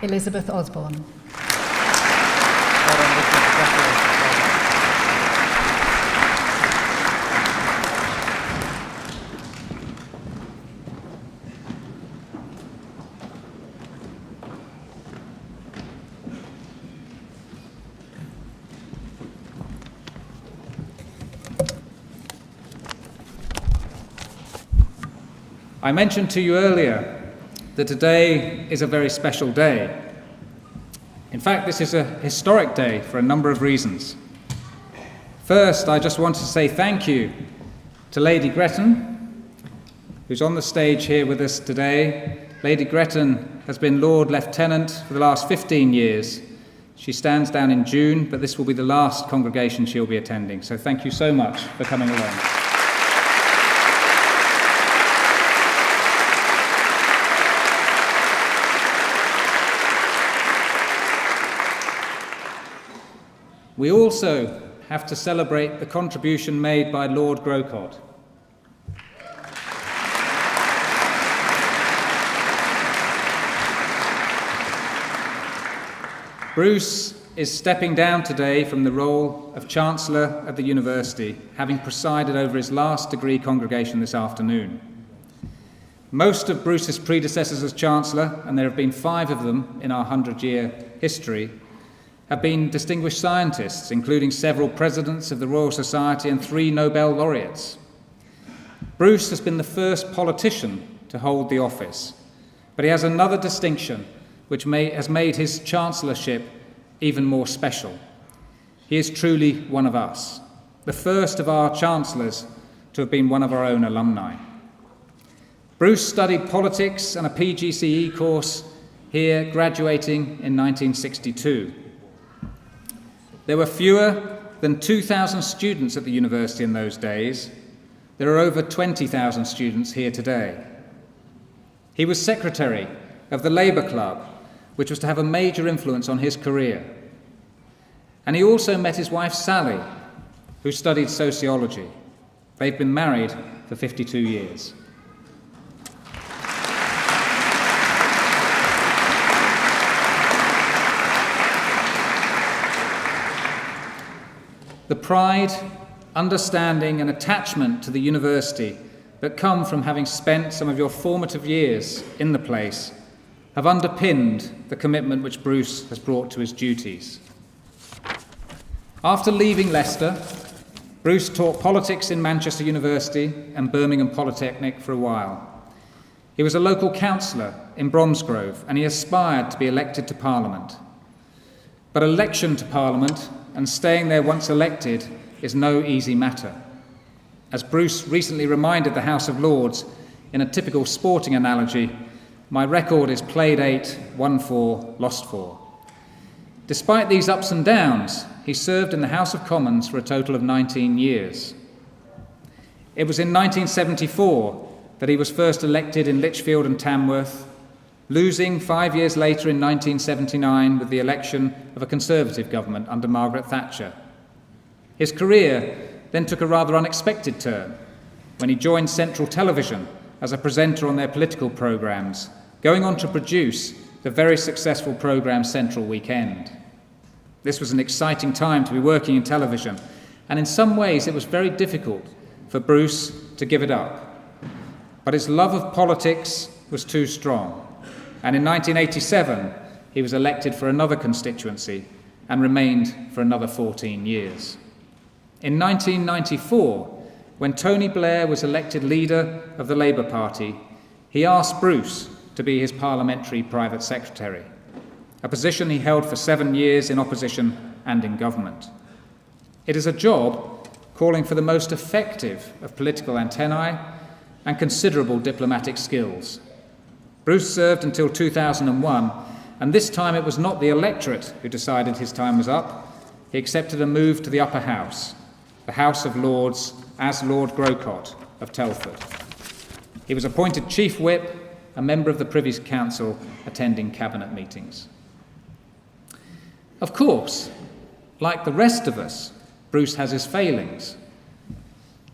D: Elizabeth Osborne.
G: Well done, Elizabeth. Congratulations. Well done.
B: I mentioned to you earlier that today is a very special day. In fact, this is a historic day for a number of reasons. First, I just want to say thank you to Lady Gretton, who's on the stage here with us today. Lady Gretton has been Lord Lieutenant for the last 15 years. She stands down in June, but this will be the last congregation she'll be attending. So thank you so much for coming along. We also have to celebrate the contribution made by Lord Grocott. Bruce is stepping down today from the role of Chancellor at the University, having presided over his last degree congregation this afternoon. Most of Bruce's predecessors as Chancellor, and there have been 5 of them in our 100-year history, have been distinguished scientists, including several presidents of the Royal Society and 3 Nobel laureates. Bruce has been the first politician to hold the office, but he has another distinction which has made his chancellorship even more special. He is truly one of us, the first of our chancellors to have been one of our own alumni. Bruce studied politics and a PGCE course here, graduating in 1962. There were fewer than 2,000 students at the university in those days. There are over 20,000 students here today. He was secretary of the Labour Club, which was to have a major influence on his career. And he also met his wife Sally, who studied sociology. They've been married for 52 years. The pride, understanding and attachment to the university that come from having spent some of your formative years in the place have underpinned the commitment which Bruce has brought to his duties. After leaving Leicester, Bruce taught politics in Manchester University and Birmingham Polytechnic for a while. He was a local councillor in Bromsgrove and he aspired to be elected to Parliament. But election to Parliament and staying there once elected is no easy matter. As Bruce recently reminded the House of Lords in a typical sporting analogy, my record is played 8, won 4, lost 4. Despite these ups and downs, he served in the House of Commons for a total of 19 years. It was in 1974 that he was first elected in Lichfield and Tamworth, losing 5 years later in 1979 with the election of a Conservative government under Margaret Thatcher. His career then took a rather unexpected turn when he joined Central Television as a presenter on their political programmes, going on to produce the very successful programme Central Weekend. This was an exciting time to be working in television, and in some ways it was very difficult for Bruce to give it up. But his love of politics was too strong. And in 1987, he was elected for another constituency and remained for another 14 years. In 1994, when Tony Blair was elected leader of the Labour Party, he asked Bruce to be his parliamentary private secretary, a position he held for 7 years in opposition and in government. It is a job calling for the most effective of political antennae and considerable diplomatic skills. Bruce served until 2001, and this time it was not the electorate who decided his time was up, he accepted a move to the upper house, the House of Lords, as Lord Grocott of Telford. He was appointed Chief Whip, a member of the Privy Council, attending cabinet meetings. Of course, like the rest of us, Bruce has his failings.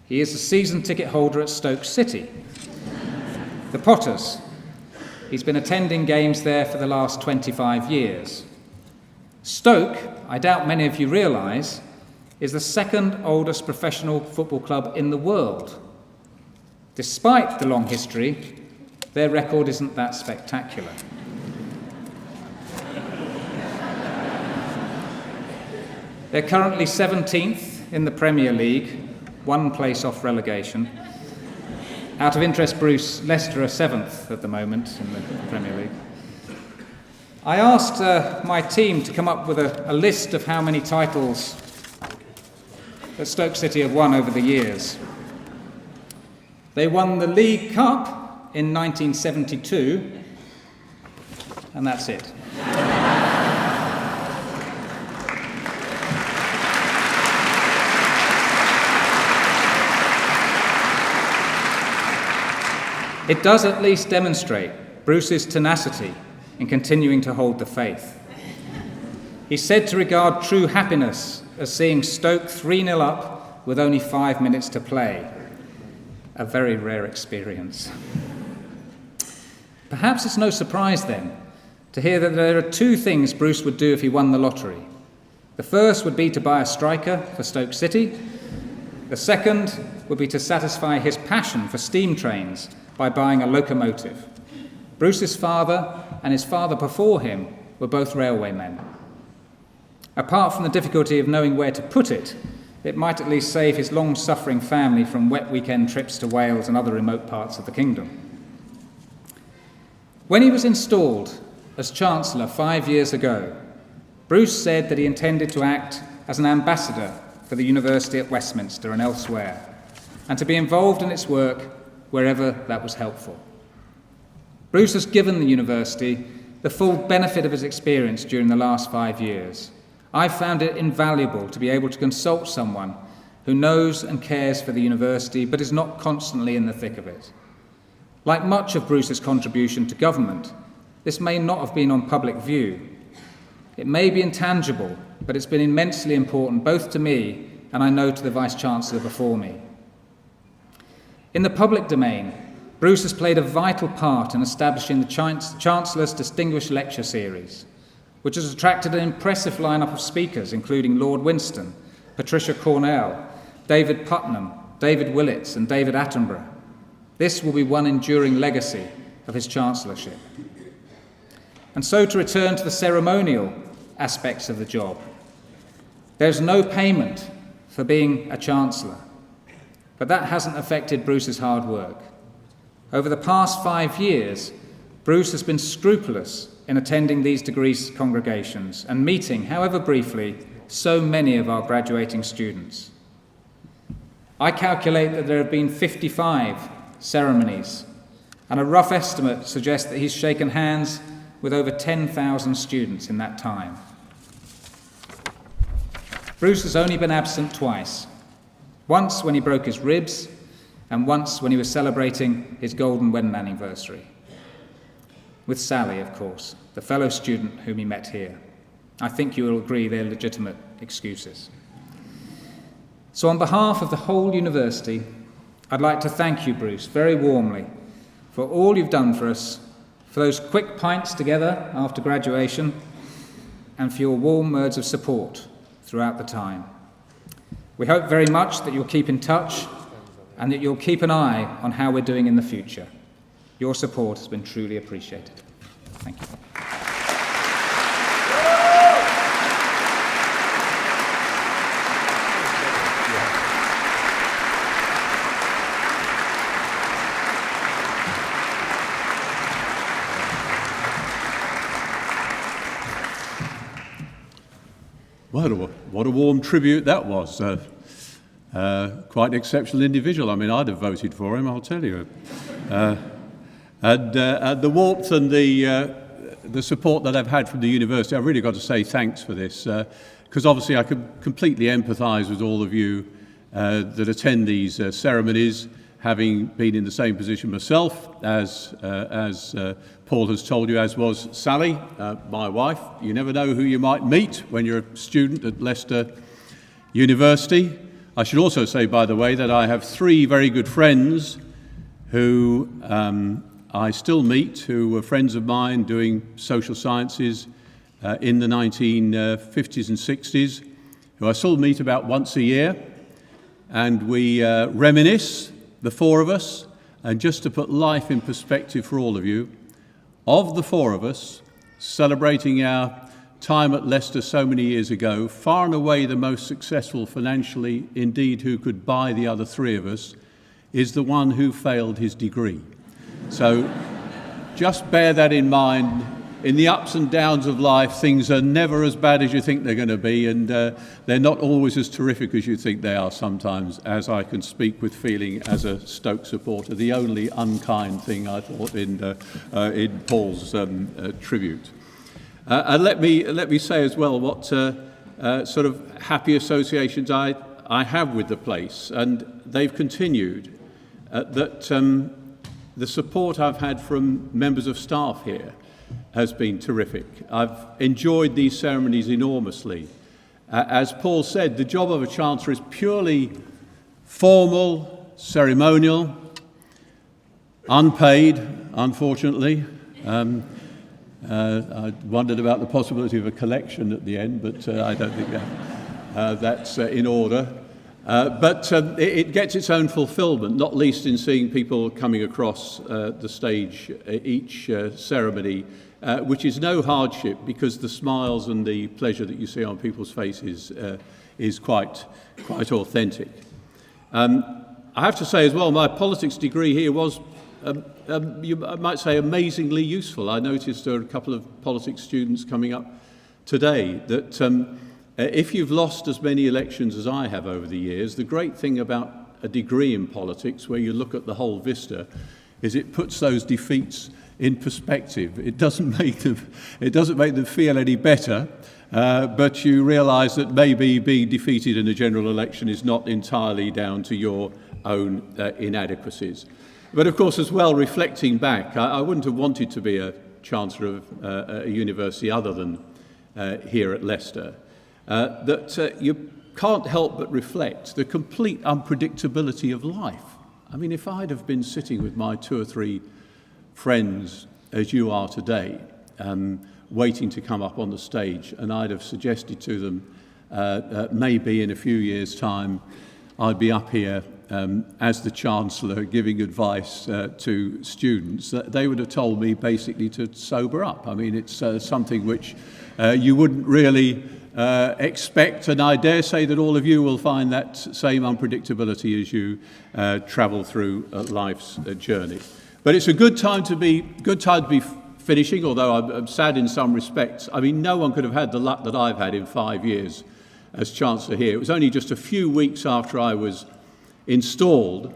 B: He is a season ticket holder at Stoke City, the Potters. He's been attending games there for the last 25 years. Stoke, I doubt many of you realise, is the second oldest professional football club in the world. Despite the long history, their record isn't that spectacular. They're currently 17th in the Premier League, one place off relegation. Out of interest, Bruce, Leicester are 7th at the moment in the Premier League. I asked my team to come up with a list of how many titles that Stoke City have won over the years. They won the League Cup in 1972, and that's it. It does at least demonstrate Bruce's tenacity in continuing to hold the faith. He's said to regard true happiness as seeing Stoke 3-0 up with only 5 minutes to play. A very rare experience. Perhaps it's no surprise then to hear that there are two things Bruce would do if he won the lottery. The first would be to buy a striker for Stoke City. The second would be to satisfy his passion for steam trains by buying a locomotive. Bruce's father and his father before him were both railwaymen. Apart from the difficulty of knowing where to put it, it might at least save his long-suffering family from wet weekend trips to Wales and other remote parts of the kingdom. When he was installed as Chancellor 5 years ago, Bruce said that he intended to act as an ambassador for the University at Westminster and elsewhere, and to be involved in its work wherever that was helpful. Bruce has given the university the full benefit of his experience during the last 5 years. I've found it invaluable to be able to consult someone who knows and cares for the university but is not constantly in the thick of it. Like much of Bruce's contribution to government, this may not have been on public view. It may be intangible, but it's been immensely important both to me and I know to the Vice-Chancellor before me. In the public domain, Bruce has played a vital part in establishing the Chancellor's Distinguished Lecture Series, which has attracted an impressive lineup of speakers, including Lord Winston, Patricia Cornell, David Putnam, David Willits, and David Attenborough. This will be one enduring legacy of his chancellorship. And so to return to the ceremonial aspects of the job. There's no payment for being a chancellor, but that hasn't affected Bruce's hard work. Over the past 5 years, Bruce has been scrupulous in attending these degrees congregations and meeting, however briefly, so many of our graduating students. I calculate that there have been 55 ceremonies, and a rough estimate suggests that he's shaken hands with over 10,000 students in that time. Bruce has only been absent twice, once when he broke his ribs, and once when he was celebrating his golden wedding anniversary. With Sally, of course, the fellow student whom he met here. I think you will agree they're legitimate excuses. So on behalf of the whole university, I'd like to thank you, Bruce, very warmly, for all you've done for us, for those quick pints together after graduation, and for your warm words of support throughout the time. We hope very much that you'll keep in touch and that you'll keep an eye on how we're doing in the future. Your support has been truly appreciated. Thank you.
A: Well, what a warm tribute that was. Quite an exceptional individual. I mean, I'd have voted for him, I'll tell you. And the warmth and the support that I've had from the university, I've really got to say thanks for this. because obviously I can completely empathise with all of you that attend these ceremonies, having been in the same position myself as Paul has told you, as was Sally, my wife. You never know who you might meet when you're a student at Leicester University. I should also say, by the way, that I have 3 very good friends who I still meet, who were friends of mine doing social sciences in the 1950s and 60s, who I still meet about once a year, and we reminisce, the 4 of us. And just to put life in perspective for all of you, of the 4 of us celebrating our time at Leicester so many years ago, far and away the most successful financially, indeed who could buy the other 3 of us, is the one who failed his degree. So just bear that in mind. In the ups and downs of life, things are never as bad as you think they're going to be, and they're not always as terrific as you think they are sometimes, as I can speak with feeling as a Stoke supporter. The only unkind thing I thought in Paul's tribute. And let me say as well what sort of happy associations I have with the place, and they've continued. That the support I've had from members of staff here has been terrific. I've enjoyed these ceremonies enormously. As Paul said, the job of a Chancellor is purely formal, ceremonial, unpaid, unfortunately. I wondered about the possibility of a collection at the end, but I don't think that's in order. But it gets its own fulfilment, not least in seeing people coming across the stage each ceremony, which is no hardship, because the smiles and the pleasure that you see on people's faces is quite authentic. I have to say as well, my politics degree here was, you might say, amazingly useful. I noticed there are a couple of politics students coming up today that if you've lost as many elections as I have over the years, the great thing about a degree in politics, where you look at the whole vista, is it puts those defeats in perspective. It doesn't make them feel any better, but you realise that maybe being defeated in a general election is not entirely down to your own inadequacies. But of course, as well, reflecting back, I wouldn't have wanted to be a Chancellor of a university other than here at Leicester. That you can't help but reflect the complete unpredictability of life. I mean, if I'd have been sitting with my 2 or 3 friends, as you are today, waiting to come up on the stage, and I'd have suggested to them maybe in a few years' time I'd be up here as the Chancellor giving advice to students, they would have told me basically to sober up. I mean, it's something which you wouldn't really expect, and I dare say that all of you will find that same unpredictability as you travel through life's journey. But it's a good time to be finishing, although I'm sad in some respects. I mean, no one could have had the luck that I've had in 5 years as Chancellor here. It was only just a few weeks after I was installed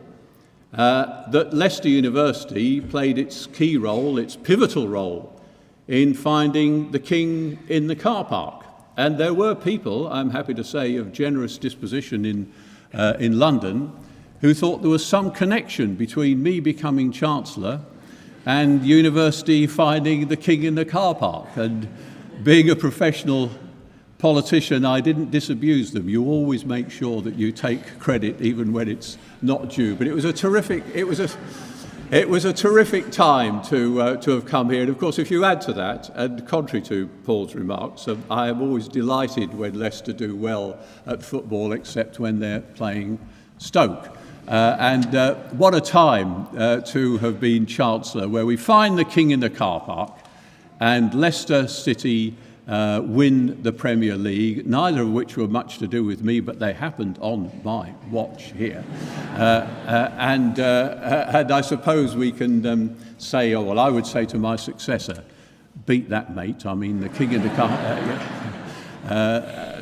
A: that Leicester University played its key role, its pivotal role, in finding the King in the car park. And there were people, I'm happy to say, of generous disposition in London, who thought there was some connection between me becoming Chancellor and university finding the King in the car park. And being a professional politician, I didn't disabuse them. You always make sure that you take credit even when it's not due. But it was a terrific time to have come here. And of course, if you add to that, and contrary to Paul's remarks, I am always delighted when Leicester do well at football, except when they're playing Stoke. And what a time to have been Chancellor, where we find the King in the car park and Leicester City win the Premier League, neither of which were much to do with me, but they happened on my watch here. And I suppose we can say, oh, well, I would say to my successor, beat that, mate. I mean, the King in the car.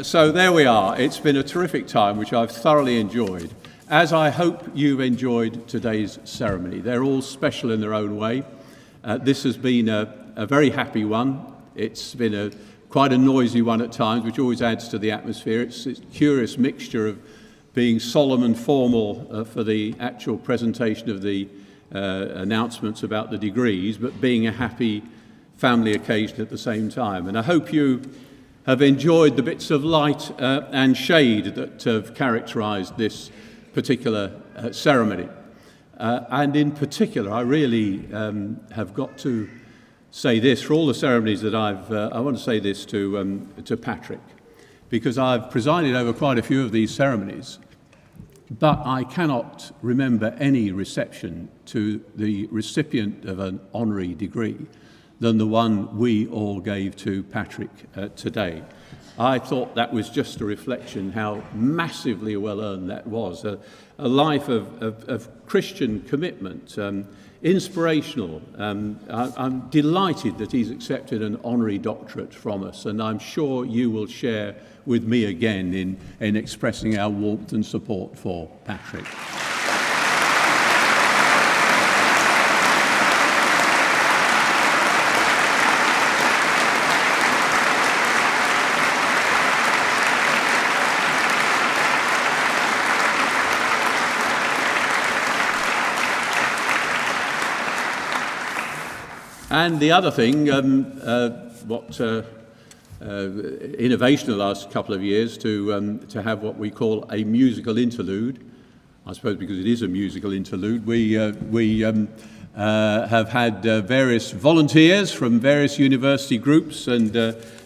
A: So there we are. It's been a terrific time, which I've thoroughly enjoyed, as I hope you've enjoyed today's ceremony. They're all special in their own way. This has been a very happy one. It's been quite a noisy one at times, which always adds to the atmosphere. It's a curious mixture of being solemn and formal for the actual presentation of the announcements about the degrees, but being a happy family occasion at the same time. And I hope you have enjoyed the bits of light and shade that have characterised this particular ceremony. And in particular, I really have got to say this, for all the ceremonies that I want to say this to Patrick, because I've presided over quite a few of these ceremonies, but I cannot remember any reception to the recipient of an honorary degree than the one we all gave to Patrick today. I thought that was just a reflection how massively well earned that was. A life of Christian commitment, inspirational. I'm delighted that he's accepted an honorary doctorate from us, and I'm sure you will share with me again in expressing our warmth and support for Patrick. And the other thing, innovation the last couple of years to have what we call a musical interlude. I suppose because it is a musical interlude, we have had various volunteers from various university groups, and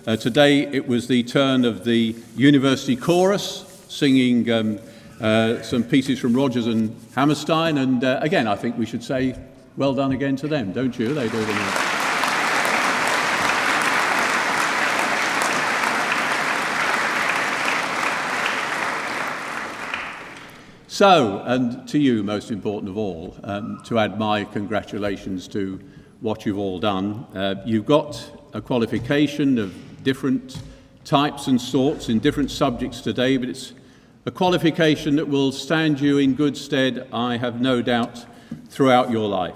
A: today it was the turn of the university chorus singing some pieces from Rodgers and Hammerstein, and again I think we should say well done again to them, don't you? They do it well. So, and to you, most important of all, to add my congratulations to what you've all done. You've got a qualification of different types and sorts in different subjects today, but it's a qualification that will stand you in good stead, I have no doubt, throughout your life.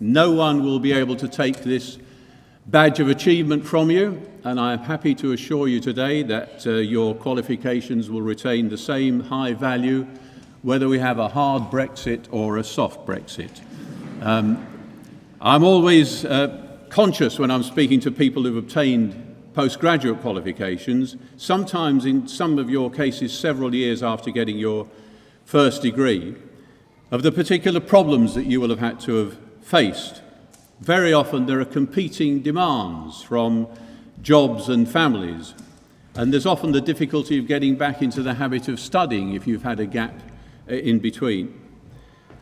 A: No one will be able to take this badge of achievement from you, and I am happy to assure you today that your qualifications will retain the same high value whether we have a hard Brexit or a soft Brexit. I'm always conscious when I'm speaking to people who've obtained postgraduate qualifications, sometimes in some of your cases several years after getting your first degree, of the particular problems that you will have had to have faced. Very often there are competing demands from jobs and families, and there's often the difficulty of getting back into the habit of studying if you've had a gap in between.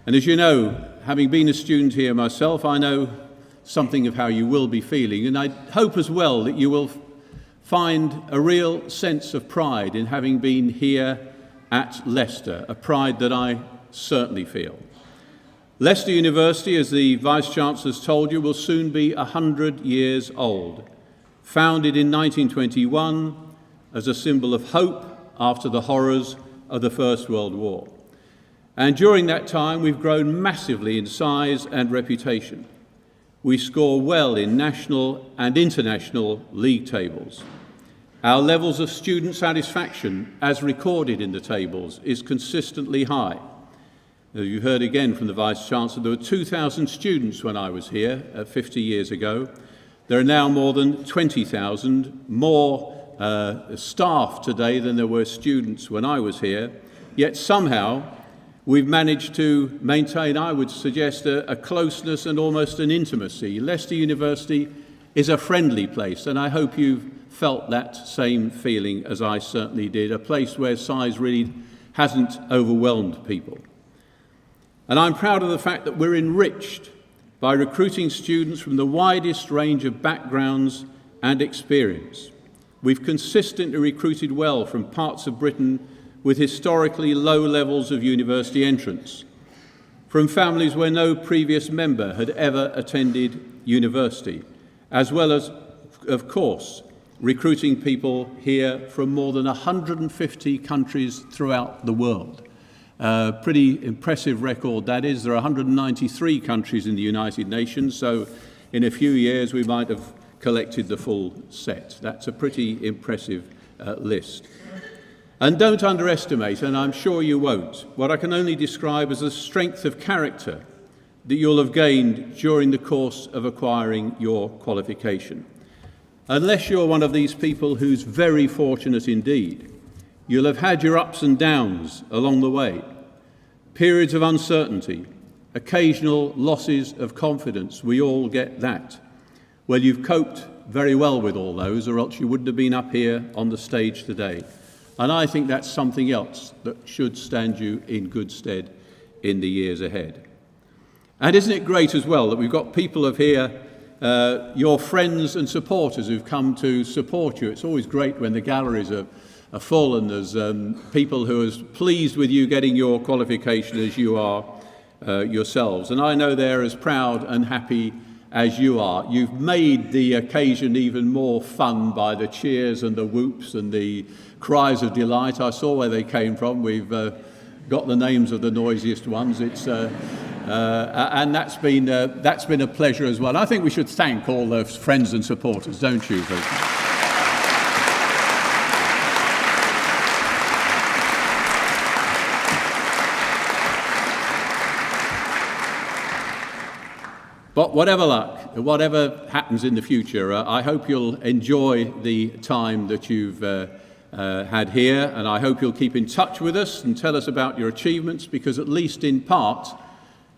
A: And as you know, having been a student here myself, I know something of how you will be feeling, and I hope as well that you will find a real sense of pride in having been here at Leicester, a pride that I certainly feel. Leicester University, as the Vice-Chancellor has told you, will soon be 100 years old. Founded in 1921 as a symbol of hope after the horrors of the First World War. And during that time, we've grown massively in size and reputation. We score well in national and international league tables. Our levels of student satisfaction, as recorded in the tables, is consistently high. As you heard again from the Vice-Chancellor, there were 2,000 students when I was here 50 years ago. There are now more than 20,000 more staff today than there were students when I was here. Yet somehow we've managed to maintain, I would suggest, a closeness and almost an intimacy. Leicester University is a friendly place, and I hope you've felt that same feeling as I certainly did, a place where size really hasn't overwhelmed people. And I'm proud of the fact that we're enriched by recruiting students from the widest range of backgrounds and experience. We've consistently recruited well from parts of Britain with historically low levels of university entrance, from families where no previous member had ever attended university, as well as, of course, recruiting people here from more than 150 countries throughout the world. Pretty impressive record that is. There are 193 countries in the United Nations, so in a few years we might have collected the full set. That's a pretty impressive list. And don't underestimate, and I'm sure you won't, what I can only describe as the strength of character that you'll have gained during the course of acquiring your qualification. Unless you're one of these people who's very fortunate indeed, you'll have had your ups and downs along the way, periods of uncertainty, occasional losses of confidence. We all get that. Well, you've coped very well with all those, or else you wouldn't have been up here on the stage today. And I think that's something else that should stand you in good stead in the years ahead. And isn't it great as well that we've got people of here, your friends and supporters who've come to support you. It's always great when the galleries are full and there's people who are as pleased with you getting your qualification as you are yourselves. And I know they're as proud and happy as you are. You've made the occasion even more fun by the cheers and the whoops and the cries of delight. I saw where they came from. We've got the names of the noisiest ones. It's and that's been a pleasure as well. I think we should thank all those friends and supporters, don't you? But whatever luck, whatever happens in the future, I hope you'll enjoy the time that you've had here, and I hope you'll keep in touch with us and tell us about your achievements, because at least in part,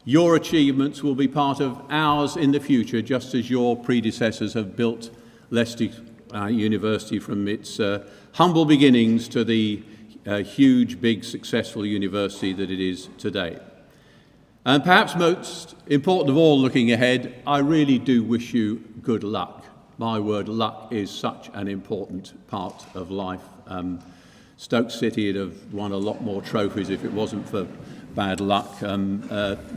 A: your achievements will be part of ours in the future, just as your predecessors have built Leicester University from its humble beginnings to the huge, big, successful university that it is today. And perhaps most important of all, looking ahead, I really do wish you good luck. My word, luck is such an important part of life. Stoke City would have won a lot more trophies if it wasn't for bad luck.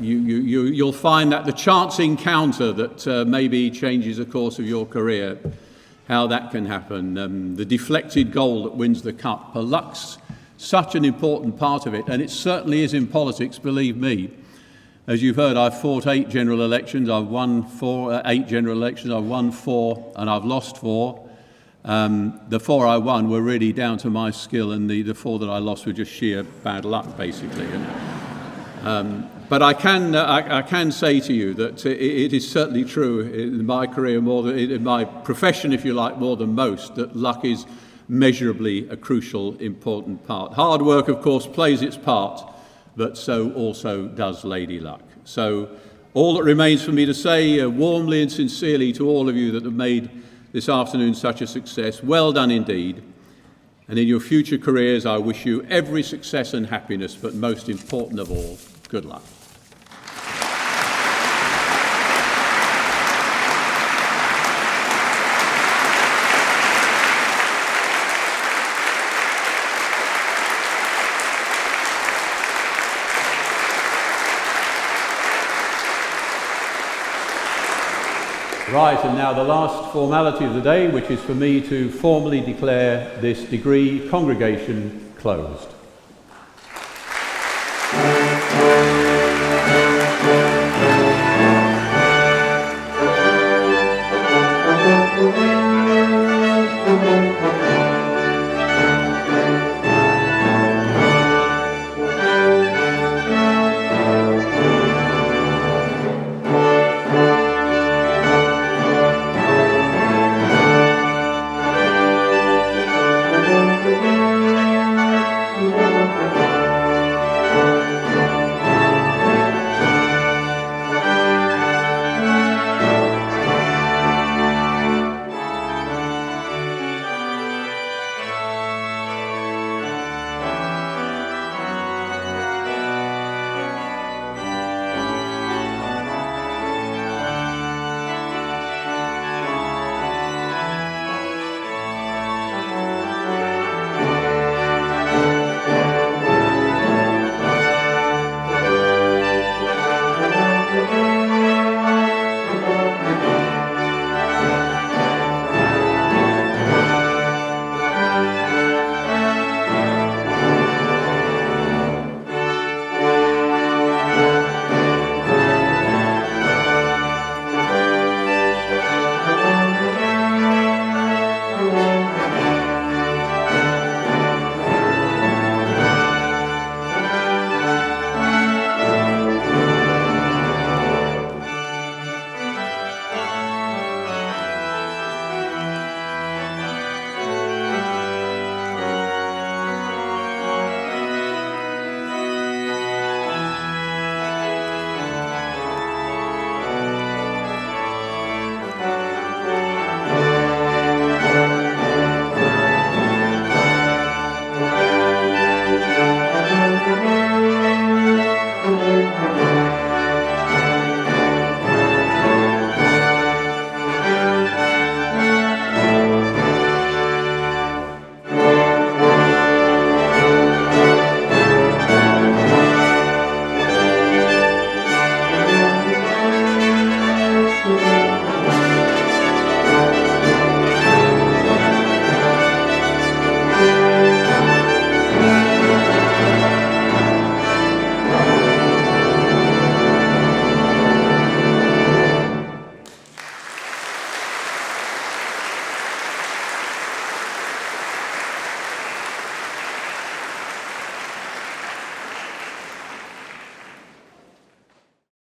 A: You'll find that the chance encounter that maybe changes the course of your career, how that can happen, the deflected goal that wins the cup, luck's such an important part of it, and it certainly is in politics, believe me. As you've heard, I've fought 8 general elections. I've won 8 general elections. I've won 4 and I've lost 4. The 4 I won were really down to my skill, and the 4 that I lost were just sheer bad luck, basically. But I can say to you that it is certainly true in my career, more than in my profession, if you like, more than most, that luck is measurably a crucial, important part. Hard work, of course, plays its part, but so also does Lady Luck. So all that remains for me to say warmly and sincerely to all of you that have made this afternoon such a success, well done indeed. And in your future careers, I wish you every success and happiness, but most important of all, good luck. Right, and now the last formality of the day, which is for me to formally declare this degree congregation closed.